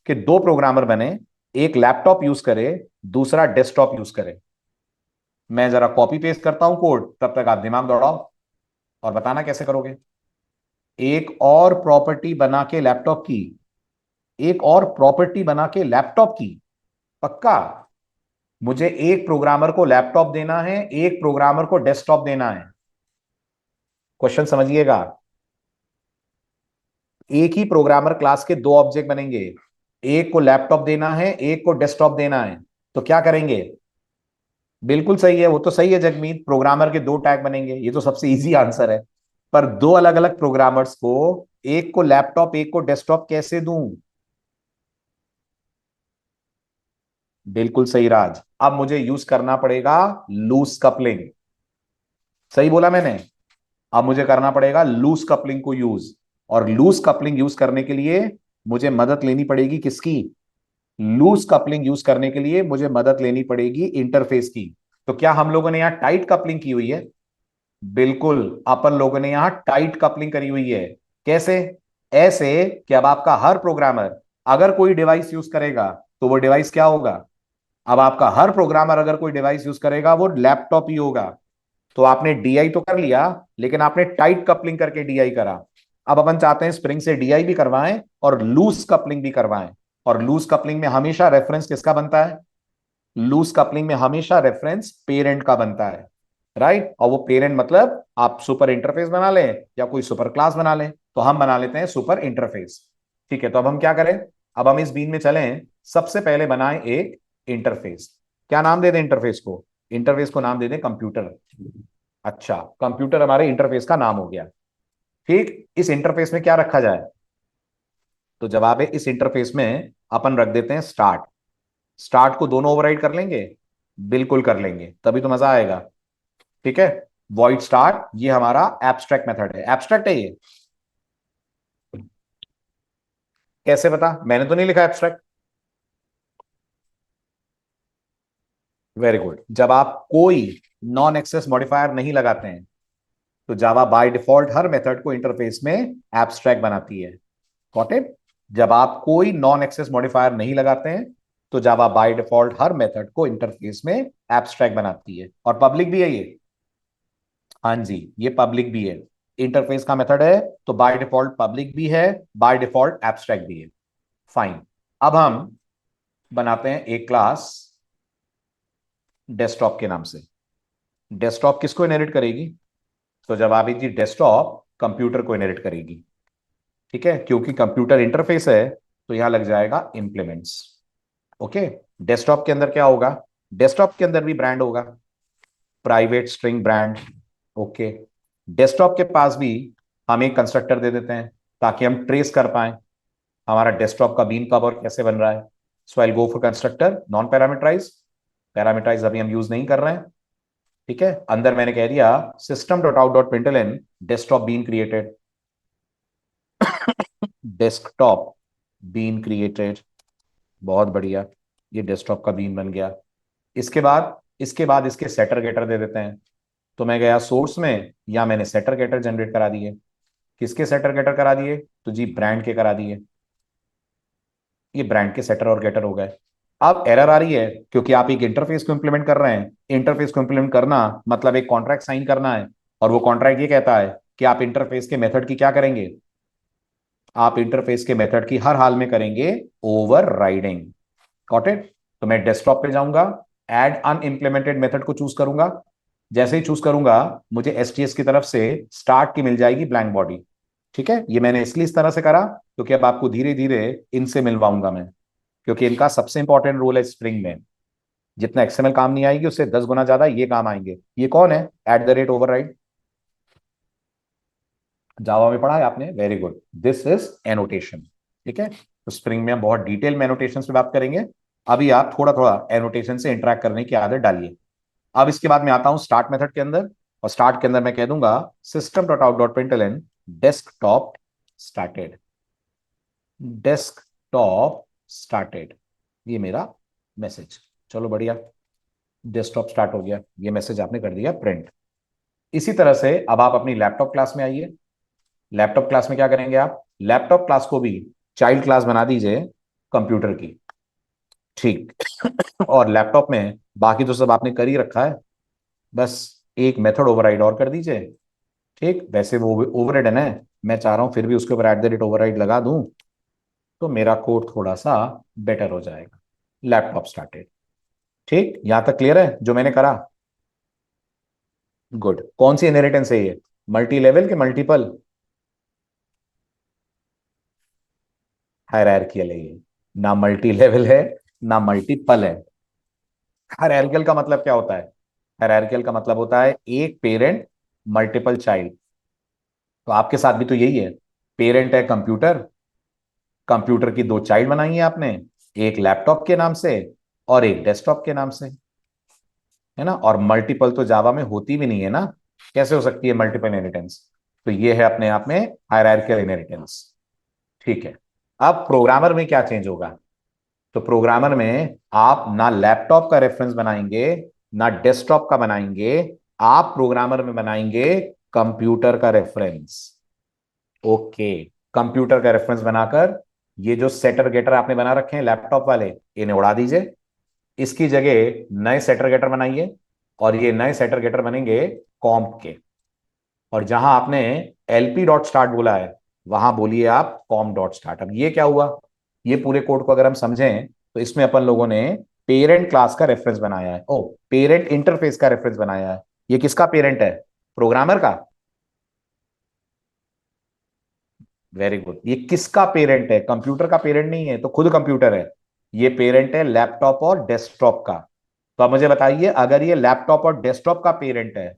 Speaker 1: कि दो प्रोग्रामर बने, एक लैपटॉप यूज करे दूसरा डेस्कटॉप यूज करे। मैं जरा कॉपी पेस्ट करता हूं कोड, तब तक आप दिमाग दौड़ाओ और बताना कैसे करोगे। एक और प्रॉपर्टी बना के लैपटॉप की, एक और प्रॉपर्टी बना के लैपटॉप की, पक्का? मुझे एक प्रोग्रामर को लैपटॉप देना है, एक प्रोग्रामर को डेस्कटॉप देना है। क्वेश्चन समझिएगा। एक ही प्रोग्रामर क्लास के दो ऑब्जेक्ट बनेंगे, एक को लैपटॉप देना है, एक को डेस्कटॉप देना है, तो क्या करेंगे? बिल्कुल सही है, वो तो सही है जगमीत, प्रोग्रामर के दो टैग बनेंगे, ये तो सबसे इजी आंसर है। पर दो अलग अलग प्रोग्रामर्स को, एक को लैपटॉप एक को डेस्कटॉप कैसे दूं? बिल्कुल सही राज, अब मुझे यूज करना पड़ेगा लूज कपलिंग। सही बोला मैंने। अब मुझे करना पड़ेगा लूज कपलिंग को यूज, और लूज कपलिंग यूज करने के लिए मुझे मदद लेनी पड़ेगी किसकी? लूज कपलिंग यूज करने के लिए मुझे मदद लेनी पड़ेगी इंटरफेस की। तो क्या हम लोगों ने यहां टाइट कपलिंग की हुई है? बिल्कुल, अपन लोगों ने यहां टाइट कपलिंग करी हुई है। कैसे? ऐसे कि अब आपका हर प्रोग्रामर अगर कोई डिवाइस यूज करेगा तो वो डिवाइस क्या होगा? अब आपका हर प्रोग्रामर अगर कोई डिवाइस यूज करेगा वो लैपटॉप ही होगा। तो आपने डीआई तो कर लिया, लेकिन आपने टाइट कपलिंग करके डीआई करा। अब अपन चाहते हैं स्प्रिंग से डीआई भी करवाएं और लूज कपलिंग भी करवाएं। और लूज कपलिंग में हमेशा रेफरेंस किसका बनता है? लूज कपलिंग में हमेशा रेफरेंस पेरेंट का बनता है, राइट। और वो पेरेंट मतलब आप सुपर इंटरफेस बना लें या कोई सुपर क्लास बना लें, तो हम बना लेते हैं सुपर इंटरफेस। ठीक है, तो अब हम क्या करें? अब हम इस बीन में चलें, सबसे पहले बनाएं एक इंटरफेस। क्या नाम दे दें इंटरफेस को? इंटरफेस को नाम दे दें कंप्यूटर। अच्छा, कंप्यूटर हमारे इंटरफेस का नाम हो गया। ठीक, इस इंटरफेस में क्या रखा जाए? तो जवाब है इस इंटरफेस में अपन रख देते हैं स्टार्ट। स्टार्ट को दोनों ओवरराइड कर लेंगे? बिल्कुल कर लेंगे, तभी तो मजा आएगा। ठीक है, वॉइड स्टार्ट ये हमारा एब्स्ट्रैक्ट मेथड है। एब्स्ट्रैक्ट है ये? कैसे पता? मैंने तो नहीं लिखा एब्स्ट्रैक्ट। वेरी गुड, जब आप कोई नॉन एक्सेस मॉडिफायर नहीं लगाते हैं तो जावा बाय डिफॉल्ट हर मेथड को इंटरफेस में एब्स्ट्रैक्ट बनाती है। Got it? जब आप कोई नॉन एक्सेस मॉडिफायर नहीं लगाते हैं तो जावा बाय डिफॉल्ट हर मेथड को इंटरफेस में एब्स्ट्रैक्ट बनाती है, और पब्लिक भी है ये। हाँ जी, ये पब्लिक भी है। इंटरफेस का मेथड है तो बाय डिफॉल्ट पब्लिक भी है, बाय डिफॉल्ट एब्स्ट्रैक्ट भी है। फाइन। अब हम बनाते हैं एक क्लास डेस्कटॉप के नाम से। डेस्कटॉप किसको इनहेरिट करेगी? तो जवाब है जी, डेस्कटॉप कंप्यूटर को इनहेरिट करेगी। ठीक है, क्योंकि कंप्यूटर इंटरफेस है तो यहां लग जाएगा इंप्लीमेंट्स। ओके, डेस्कटॉप के अंदर क्या होगा? डेस्कटॉप के अंदर भी ब्रांड होगा, private string brand. Okay, desktop के पास भी हम एक कंस्ट्रक्टर दे देते हैं ताकि हम ट्रेस कर पाए हमारा डेस्कटॉप का बीन कब और कैसे बन रहा है। So I go for constructor non parameterize. Parameterize अभी हम यूज नहीं कर रहे हैं। ठीक है, अंदर मैंने कह दिया system dot out dot println desktop bean created. Desktop bean created, बहुत बढ़िया, ये डेस्कटॉप का बीन बन गया। इसके बाद इसके सेटर गेटर दे देते हैं। तो मैं गया सोर्स में, या मैंने सेटर गेटर जनरेट करा दिए। किसके सेटर गेटर करा दिए? तो जी ब्रांड के करा दिए। ये ब्रांड के सेटर और गेटर हो गए। अब एरर आ रही है क्योंकि आप एक इंटरफेस को इंप्लीमेंट कर रहे हैं। इंटरफेस को इंप्लीमेंट करना मतलब एक कॉन्ट्रैक्ट साइन करना है, और वो कॉन्ट्रैक्ट ये कहता है कि आप इंटरफेस के मेथड की क्या करेंगे? आप इंटरफेस के मेथड की हर हाल में करेंगे ओवर राइडिंग। Got it? तो मैं डेस्कटॉप पे जाऊंगा, एड अनइंप्लीमेंटेड मेथड को चूज करूंगा। जैसे ही चूज करूंगा मुझे एसटीएस की तरफ से स्टार्ट की मिल जाएगी ब्लैंक बॉडी। ठीक है, ये मैंने इसलिए इस तरह से करा क्योंकि अब आपको धीरे धीरे इनसे मिलवाऊंगा मैं, क्योंकि इनका सबसे इंपॉर्टेंट रोल है स्प्रिंग में। जितना एक्सएमएल काम नहीं आएगी उससे 10 गुना ज्यादा ये काम आएंगे। ये कौन है? At the rate override. Java में पढ़ा है आपने, very good. This is annotation. ठीक है, तो स्प्रिंग में हम बहुत डिटेल में एनोटेशन पे बात करेंगे। अभी आप थोड़ा थोड़ा एनोटेशन से इंटरेक्ट करने की आदत डालिए। अब इसके बाद मैं आता हूं स्टार्ट मेथड के अंदर, और स्टार्ट के अंदर मैं कह दूंगा system dot out dot println desktop started. Desktop started, ये मेरा मैसेज। चलो बढ़िया, डेस्कटॉप स्टार्ट हो गया, ये मैसेज आपने कर दिया प्रिंट। इसी तरह से अब आप अपनी लैपटॉप क्लास में आइए। लैपटॉप क्लास में क्या करेंगे आप? लैपटॉप क्लास को भी चाइल्ड क्लास बना दीजिए कंप्यूटर की। ठीक, और लैपटॉप में बाकी तो सब आपने कर ही रखा है, बस एक मेथड ओवरराइड और कर दीजिए। ठीक, वैसे वो ओवरराइड है ना, मैं चाह रहा हूं फिर भी उसके ऊपर एट द रेट ओवरराइड लगा दूं तो मेरा कोड थोड़ा सा बेटर हो जाएगा। Laptop started. ठीक, यहां तक क्लियर है जो मैंने करा? गुड। कौन सी इनहेरिटेंस है ये? मल्टी लेवल के मल्टीपल? हायरार्कियल है ये, ना मल्टी लेवल है ना मल्टीपल है। हायरार्कियल का मतलब क्या होता है? हायरार्कियल का मतलब होता है एक पेरेंट मल्टीपल चाइल्ड। तो आपके साथ भी तो यही है, पेरेंट है कंप्यूटर, कंप्यूटर की दो चाइल्ड बनाई है आपने, एक लैपटॉप के नाम से और एक डेस्कटॉप के नाम से, है ना। और मल्टीपल तो जावा में होती भी नहीं है ना, कैसे हो सकती है मल्टीपल इनहेरिटेंस? तो ये है अपने आप में हायरार्कियल इनहेरिटेंस। ठीक है। अब प्रोग्रामर में क्या चेंज होगा? तो प्रोग्रामर में आप ना लैपटॉप का रेफरेंस बनाएंगे ना डेस्कटॉप का बनाएंगे, आप प्रोग्रामर में बनाएंगे कंप्यूटर का रेफरेंस। ओके। कंप्यूटर का रेफरेंस बनाकर ये जो सेटर गेटर आपने बना रखे हैं लैपटॉप वाले, इन्हें उड़ा दीजिए, इसकी जगह नए सेटर गेटर बनाइए, और ये नए सेटर गेटर बनेंगे कॉम्प के। और जहां आपने एलपी डॉट स्टार्ट बोला है वहां बोलिए आप कॉम डॉट स्टार्ट। अब ये क्या हुआ? ये पूरे कोड को अगर हम समझें तो इसमें अपन लोगों ने पेरेंट क्लास का रेफरेंस बनाया है, ओ पेरेंट इंटरफेस का रेफरेंस बनाया है। ये किसका पेरेंट है? प्रोग्रामर का। Very good. ये किसका पेरेंट है? कंप्यूटर का पेरेंट नहीं है, तो खुद कंप्यूटर है। ये पेरेंट है लैपटॉप और डेस्कटॉप का। तो अब मुझे बताइए, अगर ये लैपटॉप और डेस्कटॉप का पेरेंट है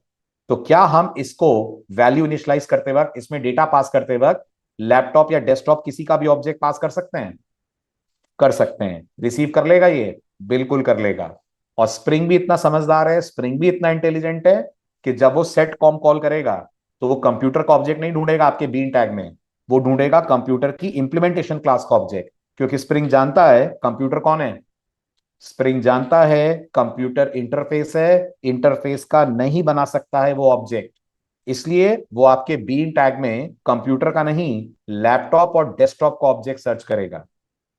Speaker 1: तो क्या हम इसको वैल्यू इनिशियलाइज करते वक्त, इसमें डेटा पास करते वक्त, लैपटॉप या डेस्कटॉप किसी का भी ऑब्जेक्ट पास कर सकते हैं? कर सकते हैं। रिसीव कर लेगा ये? बिल्कुल कर लेगा। और स्प्रिंग भी इतना समझदार है, स्प्रिंग भी इतना इंटेलिजेंट है कि जब वो सेट कॉम कॉल करेगा तो वो कंप्यूटर का ऑब्जेक्ट नहीं ढूंढेगा आपके बीन टैग में, वो ढूंढेगा कंप्यूटर की इंप्लीमेंटेशन क्लास का ऑब्जेक्ट। क्योंकि स्प्रिंग जानता है कंप्यूटर कौन है, स्प्रिंग जानता है कंप्यूटर इंटरफेस है, इंटरफेस का नहीं बना सकता है वो ऑब्जेक्ट। इसलिए वो आपके बीन टैग में कंप्यूटर का नहीं, लैपटॉप और डेस्कटॉप का ऑब्जेक्ट सर्च करेगा।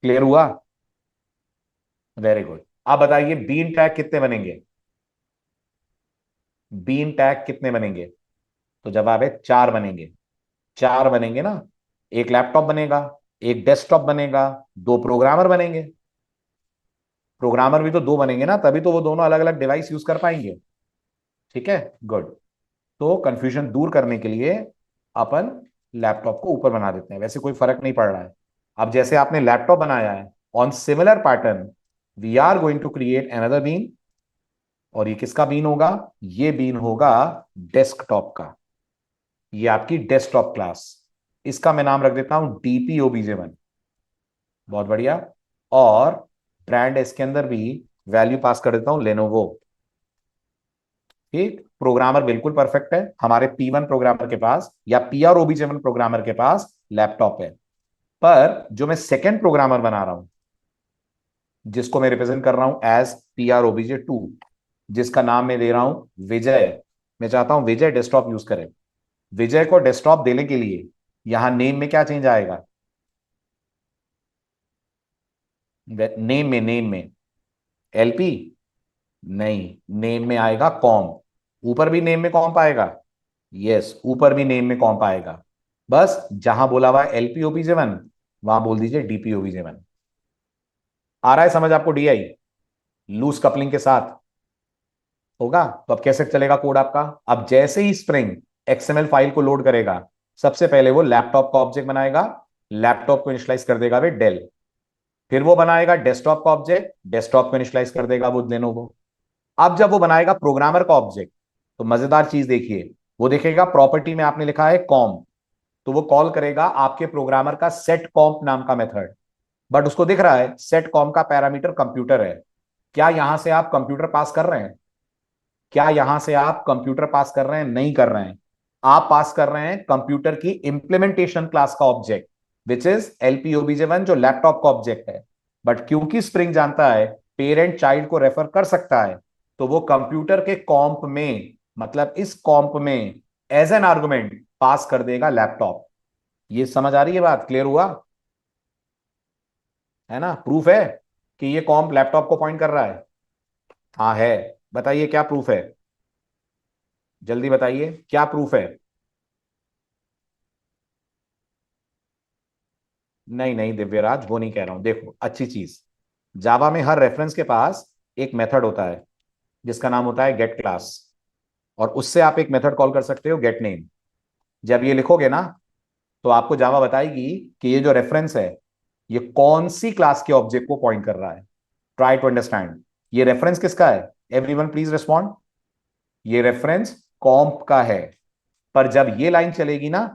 Speaker 1: क्लियर हुआ? Very good. अब बताइए बीन टैग कितने बनेंगे? बीन टैग कितने बनेंगे? तो जवाब है चार बनेंगे। चार बनेंगे ना। एक लैपटॉप बनेगा, एक डेस्कटॉप बनेगा, दो प्रोग्रामर बनेंगे। प्रोग्रामर भी तो दो बनेंगे ना, तभी तो वो दोनों अलग अलग डिवाइस यूज कर पाएंगे। ठीक है, गुड। तो कंफ्यूजन दूर करने के लिए अपन लैपटॉप को ऊपर बना देते हैं, वैसे कोई फर्क नहीं पड़ रहा है। अब जैसे आपने लैपटॉप बनाया है, on similar pattern we are going to create another bean. और ये किसका बीन होगा? ये बीन होगा डेस्कटॉप का। ये आपकी डेस्कटॉप क्लास, इसका मैं नाम रख देता हूं डीपीओबीजे1। बहुत बढ़िया। और ब्रांड इसके अंदर भी वैल्यू पास कर देता हूं लेनोवो। ठीक, प्रोग्रामर बिल्कुल परफेक्ट है, हमारे P1 प्रोग्रामर के पास या PROBJ1 प्रोग्रामर के पास लैपटॉप है। पर जो मैं सेकंड प्रोग्रामर बना रहा हूं, जिसको मैं रिप्रेजेंट कर रहा हूं एज PROBJ2, जिसका नाम मैं दे रहा हूं विजय, मैं चाहता हूं विजय डेस्कटॉप यूज करे। विजय को डेस्कटॉप देने के लिए यहां नेम में क्या चेंज आएगा? नेम में एलपी नहीं, नेम में आएगा कॉम। ऊपर भी नेम में कॉम पाएगा, यस ऊपर भी नेम में कौन पाएगा। बस जहां बोला हुआ LPOBJ1 वहां बोल दीजिए DPOBJ1। आ रहा है समझ आपको? DI लूज कपलिंग के साथ होगा। तो अब कैसे चलेगा कोड आपका? अब जैसे ही स्प्रिंग XML फाइल को लोड करेगा, सबसे पहले वो लैपटॉप का ऑब्जेक्ट बनाएगा, लैपटॉप को इनिशियलाइज कर देगा वे डेल। फिर वो बनाएगा डेस्कटॉप का ऑब्जेक्ट, डेस्कटॉप को इनिशियलाइज कर देगा वो लेनोवो। अब जब वो बनाएगा प्रोग्रामर का ऑब्जेक्ट, तो मजेदार चीज देखिए, वो देखेगा प्रॉपर्टी में आपने लिखा है कॉम, तो वो कॉल करेगा आपके प्रोग्रामर का सेट कॉम्प नाम का मेथड। बट उसको दिख रहा है सेट कॉम का पैरामीटर कंप्यूटर है। क्या यहां से आप कंप्यूटर पास कर रहे हैं? क्या यहां से आप कंप्यूटर पास कर रहे हैं? नहीं कर रहे हैं। आप पास कर रहे हैं कंप्यूटर की इंप्लीमेंटेशन क्लास का ऑब्जेक्ट, विच इज LPOBJ1, जो लैपटॉप का ऑब्जेक्ट है। बट क्योंकि स्प्रिंग जानता है पेरेंट चाइल्ड को रेफर कर सकता है, तो वो कंप्यूटर के कॉम्प में, मतलब इस कॉम्प में एज एन आर्गुमेंट पास कर देगा लैपटॉप। ये समझ आ रही है बात? क्लियर हुआ है ना? प्रूफ है कि ये कॉम्प लैपटॉप को पॉइंट कर रहा है? हाँ है। बताइए क्या प्रूफ है? जल्दी बताइए क्या प्रूफ है? नहीं नहीं दिव्यराज, वो नहीं कह रहा हूं। देखो अच्छी चीज, जावा में हर रेफरेंस के पास एक मेथड होता है जिसका नाम होता है गेट क्लास, और उससे आप एक मेथड कॉल कर सकते हो गेट नेम। जब ये लिखोगे ना, तो आपको जावा बताएगी कि ये जो रेफरेंस है ये कौन सी क्लास के ऑब्जेक्ट को पॉइंट कर रहा है? Try to understand. ये रेफरेंस किसका है? Everyone please respond. ये रेफरेंस कॉम्प का है। पर जब ये लाइन चलेगी ना,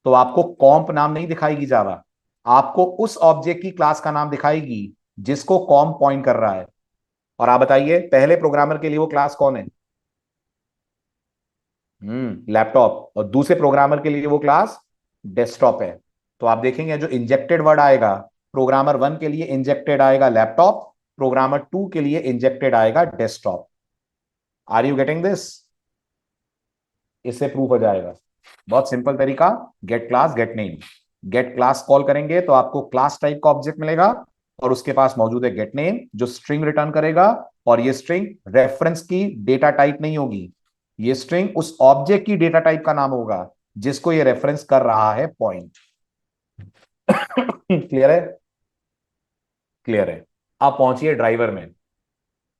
Speaker 1: तो आपको कॉम्प नाम नहीं दिखाएगी जावा, आपको उस ऑब्जेक्ट की क्लास का नाम दिखाएगी जिसको कॉम्प पॉइंट कर रहा है। और आप बताइए पहले प्रोग्रामर के लिए वो क्लास कौन है? लैपटॉप। और दूसरे प्रोग्रामर के लिए वो क्लास डेस्कटॉप है। तो आप देखेंगे जो इंजेक्टेड वर्ड आएगा, प्रोग्रामर 1 के लिए इंजेक्टेड आएगा लैपटॉप, प्रोग्रामर 2 के लिए इंजेक्टेड आएगा desktop. Are you getting this? इससे प्रूफ हो जाएगा। बहुत सिंपल तरीका, get class get name. Get class call करेंगे तो आपको क्लास टाइप का ऑब्जेक्ट मिलेगा, और उसके पास मौजूद है गेट नेम जो स्ट्रिंग रिटर्न करेगा। और ये स्ट्रिंग रेफरेंस की डेटा टाइप नहीं होगी, ये स्ट्रिंग उस ऑब्जेक्ट की डेटा टाइप का नाम होगा जिसको ये रेफरेंस कर रहा है पॉइंट। क्लियर है? क्लियर है। आप पहुंचिए ड्राइवर में।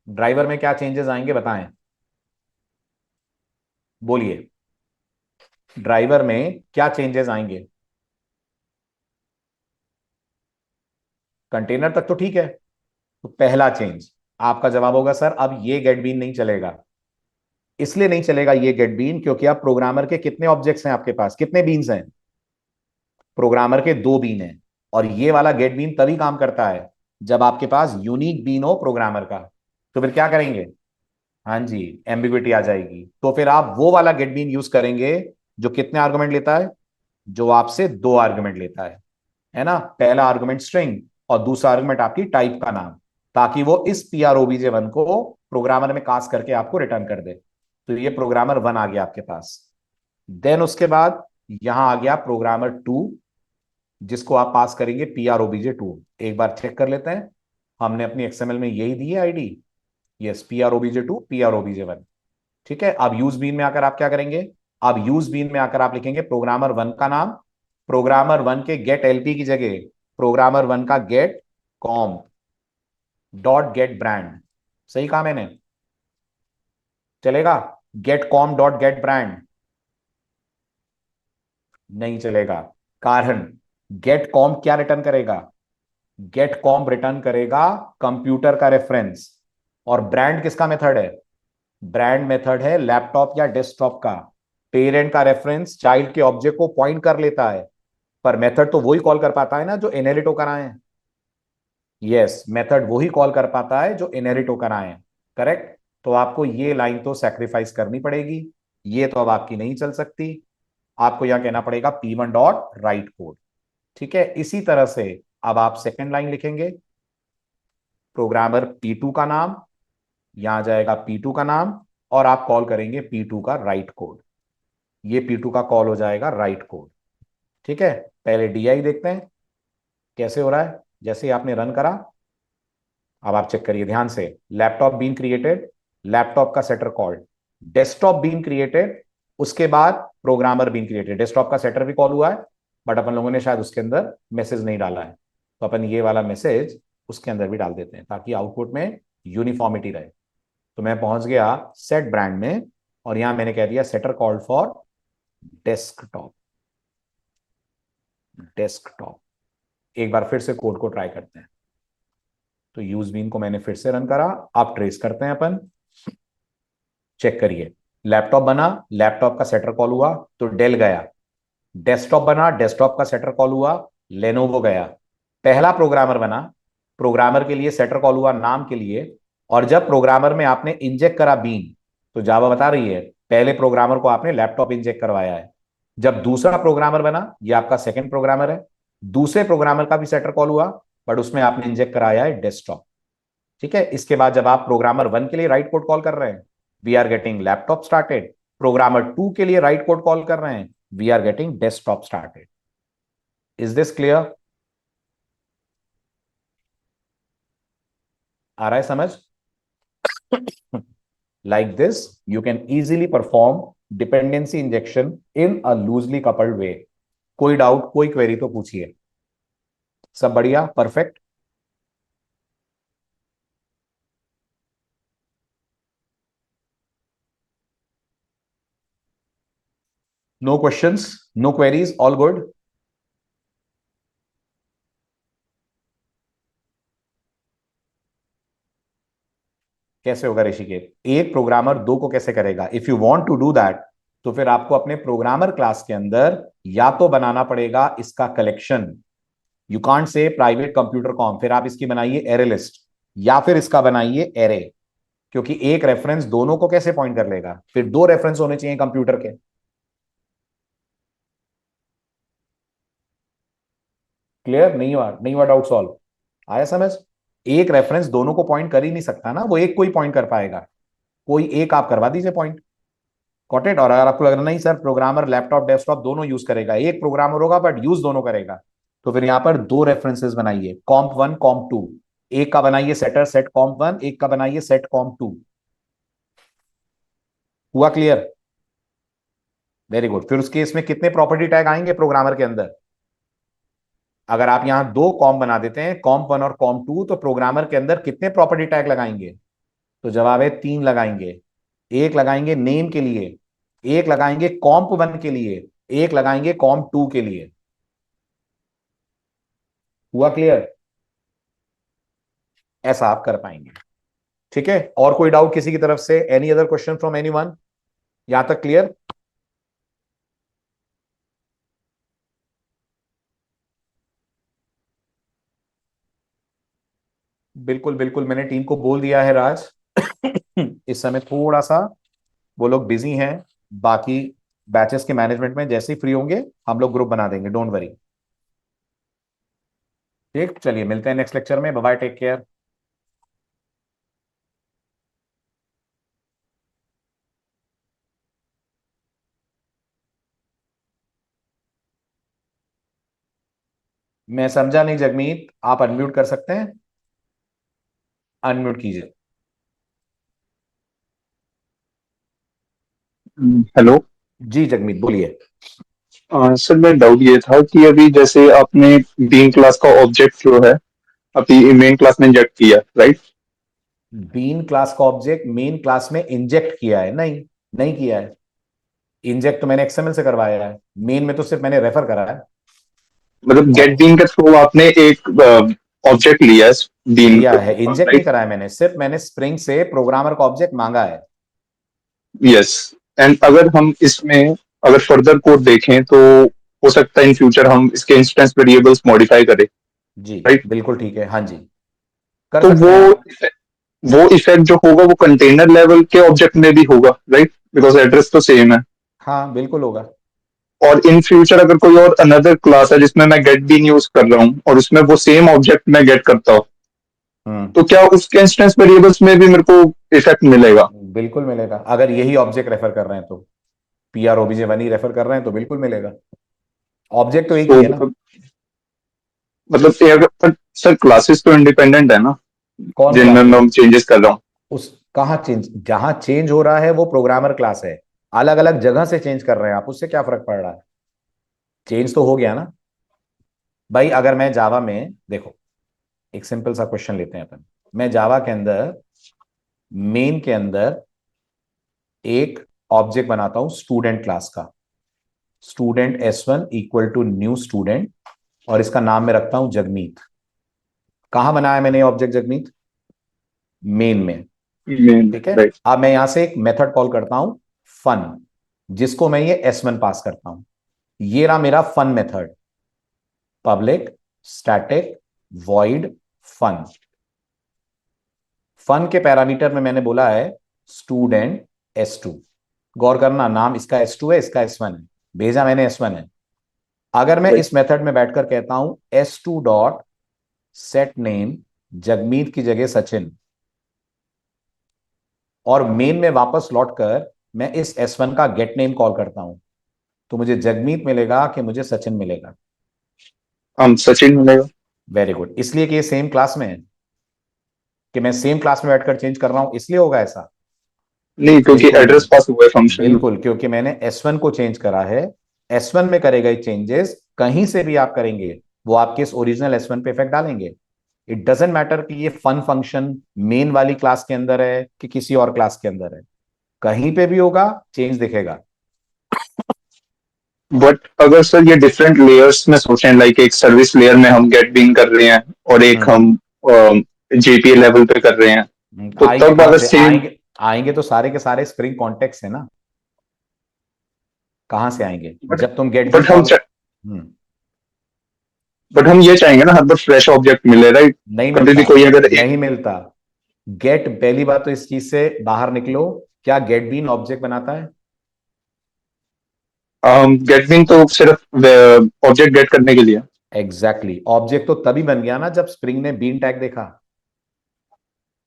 Speaker 1: ड्राइवर में क्या चेंजेस आएंगे बताएं, बोलिए। ड्राइवर में क्या चेंजेस आएंगे? कंटेनर तक तो ठीक है। तो पहला चेंज, आपका जवाब होगा सर अब ये गेट बीन नहीं चलेगा। इसलिए नहीं चलेगा ये गेट बीन क्योंकि आप प्रोग्रामर के कितने ऑब्जेक्ट्स हैं, आपके पास कितने बीन्स हैं? प्रोग्रामर के 2 बीन हैं। और ये वाला गेट बीन तभी काम करता है जब आपके पास यूनिक बीन हो प्रोग्रामर का। तो फिर क्या करेंगे? हाँ जी, एम्बिग्विटी आ जाएगी। तो फिर आप वो वाला गेट बीन यूज करेंगे जो कितने आर्गुमेंट लेता है? जो आपसे 2 आर्गुमेंट लेता है ना? पहला आर्गुमेंट स्ट्रिंग और दूसरा आर्गुमेंट आपकी टाइप का नाम, ताकि वो इस PROBJ1 को प्रोग्रामर में कास्ट करके आपको रिटर्न कर दे। तो ये प्रोग्रामर 1 आ गया आपके पास। देन उसके बाद यहां आ गया प्रोग्रामर 2, जिसको आप पास करेंगे PROBJ2। एक बार चेक कर लेते हैं, हमने अपनी XML में यही दी है आईडी। Yes, PROBJ2 PROBJ1। ठीक है। अब यूज बीन में आकर आप क्या करेंगे? अब यूज बीन में आकर आप लिखेंगे प्रोग्रामर 1 का नाम, प्रोग्रामर 1 के गेट एलपी की जगह प्रोग्रामर 1 का get com dot get brand. सही कहा मैंने? चलेगा? Get com dot get brand नहीं चलेगा। कारण, गेट कॉम क्या रिटर्न करेगा? गेट कॉम रिटर्न करेगा कंप्यूटर का रेफरेंस। और ब्रांड किसका मेथड है? ब्रांड मेथड है लैपटॉप या डेस्कटॉप का। पेरेंट का रेफरेंस चाइल्ड के ऑब्जेक्ट को पॉइंट कर लेता है, पर मेथड तो वही कॉल कर पाता है ना जो इनहेरिट होकर आए हैं। यस, मेथड वही कॉल कर पाता है जो इनहेरिट होकर आए हैं। करेक्ट। तो आपको ये लाइन तो सैक्रिफाइस करनी पड़ेगी, ये तो अब आपकी नहीं चल सकती। आपको यहां कहना पड़ेगा P1 डॉट राइट कोड। ठीक है। इसी तरह से अब आप सेकेंड लाइन लिखेंगे, प्रोग्रामर P2 का नाम, यहां जाएगा P2 का नाम, और आप कॉल करेंगे P2 का राइट कोड। ये P2 का कॉल हो जाएगा राइट कोड। ठीक है। पहले DI देखते हैं कैसे हो रहा है। जैसे आपने रन करा, अब आप चेक करिए ध्यान से। लैपटॉप बीन क्रिएटेड, लैपटॉप का setter called, desktop bean created, उसके बाद प्रोग्रामर बीन क्रिएटेड। डेस्कटॉप का सेटर भी कॉल हुआ है, बट अपन लोगों ने शायद उसके अंदर मैसेज नहीं डाला है, तो अपन ये वाला मैसेज उसके अंदर भी डाल देते हैं ताकि आउटपुट में यूनिफॉर्मिटी रहे। तो मैं पहुंच गया सेट ब्रांड में, और यहां मैंने कह दिया setter called for desktop. Desktop. एक बार फिर से कोड को ट्राई करते हैं। तो यूज बीन को मैंने फिर से रन करा। आप ट्रेस करते हैं अपन, चेक करिए। लैपटॉप बना, लैपटॉप का सेटर कॉल हुआ तो डेल गया। डेस्कटॉप बना, डेस्कटॉप का सेटर कॉल हुआ, लेनोवो गया। पहला प्रोग्रामर बना, प्रोग्रामर के लिए सेटर कॉल हुआ नाम के लिए, और जब प्रोग्रामर में आपने इंजेक्ट करा बीन, तो जावा बता रही है पहले प्रोग्रामर को आपने लैपटॉप इंजेक्ट करवाया है। जब दूसरा प्रोग्रामर बना, ये आपका सेकंड प्रोग्रामर है, दूसरे प्रोग्रामर का भी सेटर कॉल हुआ, बट उसमें आपने इंजेक्ट कराया है डेस्कटॉप। ठीक है। इसके बाद जब आप प्रोग्रामर 1 के लिए राइट कोड कॉल कर रहे हैं, we are getting laptop started. Programmer 2 के लिए राइट कोड कॉल कर रहे हैं, we are getting desktop started. Is this clear? आ रहा है समझ? Like this you can easily perform dependency injection in a loosely coupled way. कोई डाउट, कोई क्वेरी तो पूछिए। सब बढ़िया, perfect. No questions, no queries, all good. कैसे होगा ऋषिकेश? एक प्रोग्रामर दो को कैसे करेगा? If you want to do that, तो फिर आपको अपने प्रोग्रामर क्लास के अंदर या तो बनाना पड़ेगा इसका collection, you can't say private computer com, फिर आप इसकी बनाइए एरे लिस्ट, या फिर इसका बनाइए एरे, क्योंकि एक रेफरेंस दोनों को कैसे पॉइंट कर लेगा? फिर दो रेफरेंस होने चाहिए कंप्यूटर के। क्लियर? नहीं हुआ डाउट सॉल्व? आया समझ? एक रेफरेंस दोनों को पॉइंट कर ही नहीं सकता ना, वो एक को ही पॉइंट कर पाएगा, कोई एक आप करवा दीजिए पॉइंट। Got it? और अगर आपको लग रहा नहीं सर प्रोग्रामर लैपटॉप डेस्कटॉप दोनों यूज करेगा, एक प्रोग्रामर होगा बट यूज दोनों करेगा, तो फिर यहां पर दो रेफरेंसेस बनाइए, कॉम्प वन कॉम्प टू। एक का बनाइए सेटर सेट कॉम्प वन, एक का बनाइए सेट कॉम्प टू। हुआ क्लियर? Very good. फिर उस केस में कितने प्रॉपर्टी टैग आएंगे प्रोग्रामर के अंदर? अगर आप यहां दो कॉम बना देते हैं, कॉम्प वन और कॉम्प टू, तो प्रोग्रामर के अंदर कितने प्रॉपर्टी टैग लगाएंगे? तो जवाब है तीन लगाएंगे। एक लगाएंगे नेम के लिए, एक लगाएंगे कॉम्प वन के लिए, एक लगाएंगे कॉम्प टू के लिए। हुआ क्लियर? ऐसा आप कर पाएंगे। ठीक है, और कोई डाउट किसी की तरफ से? Any other question from anyone? यहां तक क्लियर? बिल्कुल बिल्कुल, मैंने टीम को बोल दिया है राज। इस समय थोड़ा सा वो लोग बिजी हैं, बाकी बैचेस के मैनेजमेंट में जैसे ही फ्री होंगे हम लोग ग्रुप बना देंगे, डोंट वरी। ठीक, चलिए मिलते हैं नेक्स्ट लेक्चर में। Bye bye, take care. मैं समझा नहीं जगमीत, आप अनम्यूट कर सकते हैं? अनम्यूट कीजिए।
Speaker 2: हेलो।
Speaker 1: जी जगमीत बोलिए।
Speaker 2: सर मेरा डाउट ये था कि अभी जैसे आपने बीन क्लास का ऑब्जेक्ट जो है अभी मेन क्लास में इंजेक्ट किया, राइट?
Speaker 1: बीन क्लास का ऑब्जेक्ट मेन क्लास में इंजेक्ट किया है? नहीं, नहीं किया है। इंजेक्ट तो मैंने एक्सएमएल से करवाया है, मेन में तो सिर्फ मैंने रेफर करा है।
Speaker 2: मतलब
Speaker 1: और
Speaker 2: गेट बीन के थ्रू आपने एक ऑब्जेक्ट लिया है बीन
Speaker 1: लिया है,
Speaker 2: का,
Speaker 1: इंजेक्ट नहीं
Speaker 2: राइट?
Speaker 1: करा है मैंने, सिर्फ मैंने स्प्रिंग से प्रोग्रामर का ऑब्जेक्ट मांगा है।
Speaker 2: यस। एंड अगर हम इसमें अगर फर्दर कोड देखें तो हो सकता है इन फ्यूचर हम इसके इंस्टेंस वेरिएबल्स मॉडिफाई करें,
Speaker 1: जी
Speaker 2: राइट?
Speaker 1: बिल्कुल ठीक है, हाँ जी, कर
Speaker 2: तो
Speaker 1: सकते हैं आप।
Speaker 2: वो इफेक्ट जो होगा वो कंटेनर लेवल के ऑब्जेक्ट में भी होगा, राइट? बिकॉज एड्रेस तो सेम है।
Speaker 1: हाँ बिल्कुल होगा।
Speaker 2: और इन फ्यूचर अगर कोई और अनदर क्लास है जिसमें मैं गेट बीन यूज कर रहा हूँ और उसमें वो सेम ऑब्जेक्ट मैं गेट करता हूँ,
Speaker 1: हम्म।
Speaker 2: तो क्या उसके इंस्टेंस वेरिएबल्स में भी मेरे को इफेक्ट मिलेगा?
Speaker 1: बिल्कुल मिलेगा, अगर यही ऑब्जेक्ट रेफर कर रहे हैं तो, पी आर ओबीजे वन ही रेफर कर रहे हैं तो बिल्कुल मिलेगा। ऑब्जेक्ट तो एक ही
Speaker 2: तो
Speaker 1: है ना।
Speaker 2: ये अगर पर सर क्लासेस तो इंडिपेंडेंट है ना,
Speaker 1: कौन
Speaker 2: जिनमें
Speaker 1: क्लासेस?
Speaker 2: मैं चेंजेस कर रहा हूँ?
Speaker 1: उस कहाँ चेंज, जहां चेंज हो रहा है वो प्रोग्रामर क्लास है, अलग अलग जगह से चेंज कर रहे हैं आप, उससे क्या फर्क पड़ रहा है? चेंज तो हो गया ना भाई। अगर मैं जावा में देखो, एक सिंपल सा क्वेश्चन लेते हैं अपन। मैं जावा के अंदर मेन के अंदर एक ऑब्जेक्ट बनाता हूं स्टूडेंट क्लास का, student s one equal to new student, और इसका नाम मैं रखता हूं जगमीत। कहां बनाया मैंने ऑब्जेक्ट जगमीत? मेन में। ठीक है,
Speaker 2: राइट।
Speaker 1: अब मैं यहां से एक मेथड कॉल करता हूं फन, जिसको मैं ये एस वन पास करता हूं। ये रहा मेरा fun method, public static void fun. Fun के पैरामीटर में मैंने बोला है स्टूडेंट एस टू। गौर करना, नाम इसका एस टू है, इसका एस वन है, भेजा मैंने एस वन है। अगर मैं
Speaker 2: राइट।
Speaker 1: इस मेथड में बैठकर कहता हूं S to dot set name Jagmeet की जगह सचिन, और मेन में वापस लौटकर मैं इस एस वन का गेट नेम कॉल करता हूं, तो मुझे जगमीत मिलेगा कि मुझे सचिन मिलेगा?
Speaker 2: हम सचिन मिलेगा।
Speaker 1: वेरी गुड, इसलिए कि ये सेम क्लास में है, कि मैं सेम क्लास में बैठकर चेंज कर रहा हूं इसलिए होगा ऐसा?
Speaker 2: नहीं, क्योंकि
Speaker 1: बिल्कुल
Speaker 2: एड्रेस
Speaker 1: नहीं,
Speaker 2: पास हुआ है फंक्शन में।
Speaker 1: बिल्कुल, क्योंकि मैंने एस वन को चेंज करा है। एस वन में करे गए चेंजेस कहीं से भी आप करेंगे, वो आपके इस ओरिजिनल एस वन पे इफेक्ट डालेंगे। इट डजेंट मैटर कि ये फन फंक्शन मेन वाली क्लास के अंदर है कि किसी और क्लास के अंदर है, कहीं पे भी होगा चेंज दिखेगा।
Speaker 2: बट अगर सर ये डिफरेंट लेयर्स में सोचें, लाइक एक सर्विस लेयर में हम गेट बीन कर रहे हैं और एक
Speaker 1: हम्म।
Speaker 2: हम जेपीए लेवल पे कर रहे हैं, तो
Speaker 1: आएंगे
Speaker 2: तब
Speaker 1: कहां
Speaker 2: अगर
Speaker 1: से?
Speaker 2: सेम
Speaker 1: आएंगे आएंगे तो सारे के सारे स्प्रिंग कॉन्टेक्ट है ना। कहां से आएंगे
Speaker 2: बट
Speaker 1: जब तुम गेट बीन
Speaker 2: बट हम
Speaker 1: कॉल?
Speaker 2: बट हम ये चाहेंगे ना हर बार फ्रेश ऑब्जेक्ट मिले, राइट?
Speaker 1: नहीं
Speaker 2: कभी
Speaker 1: मिलता,
Speaker 2: भी कोई अगर एक
Speaker 1: नहीं मिलता। गेट, पहली बात तो इस चीज से बाहर निकलो, क्या गेट बीन ऑब्जेक्ट बनाता है?
Speaker 2: गेट बिन तो सिर्फ ऑब्जेक्ट गेट करने के लिए।
Speaker 1: Exactly exactly. ऑब्जेक्ट तो तभी बन गया ना जब स्प्रिंग ने बीन टैग देखा,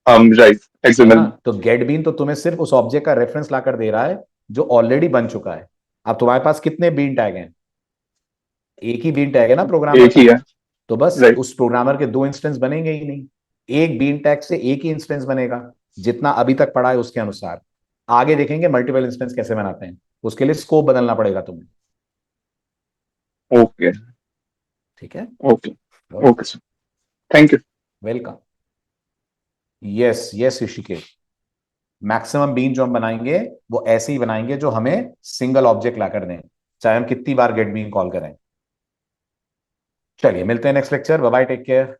Speaker 2: राइट,
Speaker 1: है ना।
Speaker 2: एक्सएमएल।
Speaker 1: तो गेट बीन तो तुम्हें सिर्फ उस ऑब्जेक्ट का रेफरेंस लाकर दे रहा है जो ऑलरेडी बन चुका है। अब तुम्हारे पास कितने बीन टैग हैं? एक ही बीन टैग है ना प्रोग्रामर
Speaker 2: एक
Speaker 1: का।
Speaker 2: ही है,
Speaker 1: तो बस
Speaker 2: राइट।
Speaker 1: उस प्रोग्रामर के दो इंस्टेंस बनेंगे ही नहीं। एक बीन टैग से एक ही इंस्टेंस बनेगा, जितना अभी तक पढ़ा है उसके अनुसार। आगे देखेंगे मल्टीपल इंस्टेंस कैसे बनाते हैं, उसके लिए स्कोप बदलना पड़ेगा तुम्हें।
Speaker 2: ओके,
Speaker 1: ठीक है।
Speaker 2: Okay, okay sir, thank you.
Speaker 1: Welcome. Yes yes Rishikesh, maximum bean जो हम बनाएंगे वो ऐसे ही बनाएंगे जो हमें सिंगल ऑब्जेक्ट लाकर दें, चाहे हम कितनी बार गेट बीन कॉल करें। चलिए मिलते हैं next lecture. Bye bye, take care.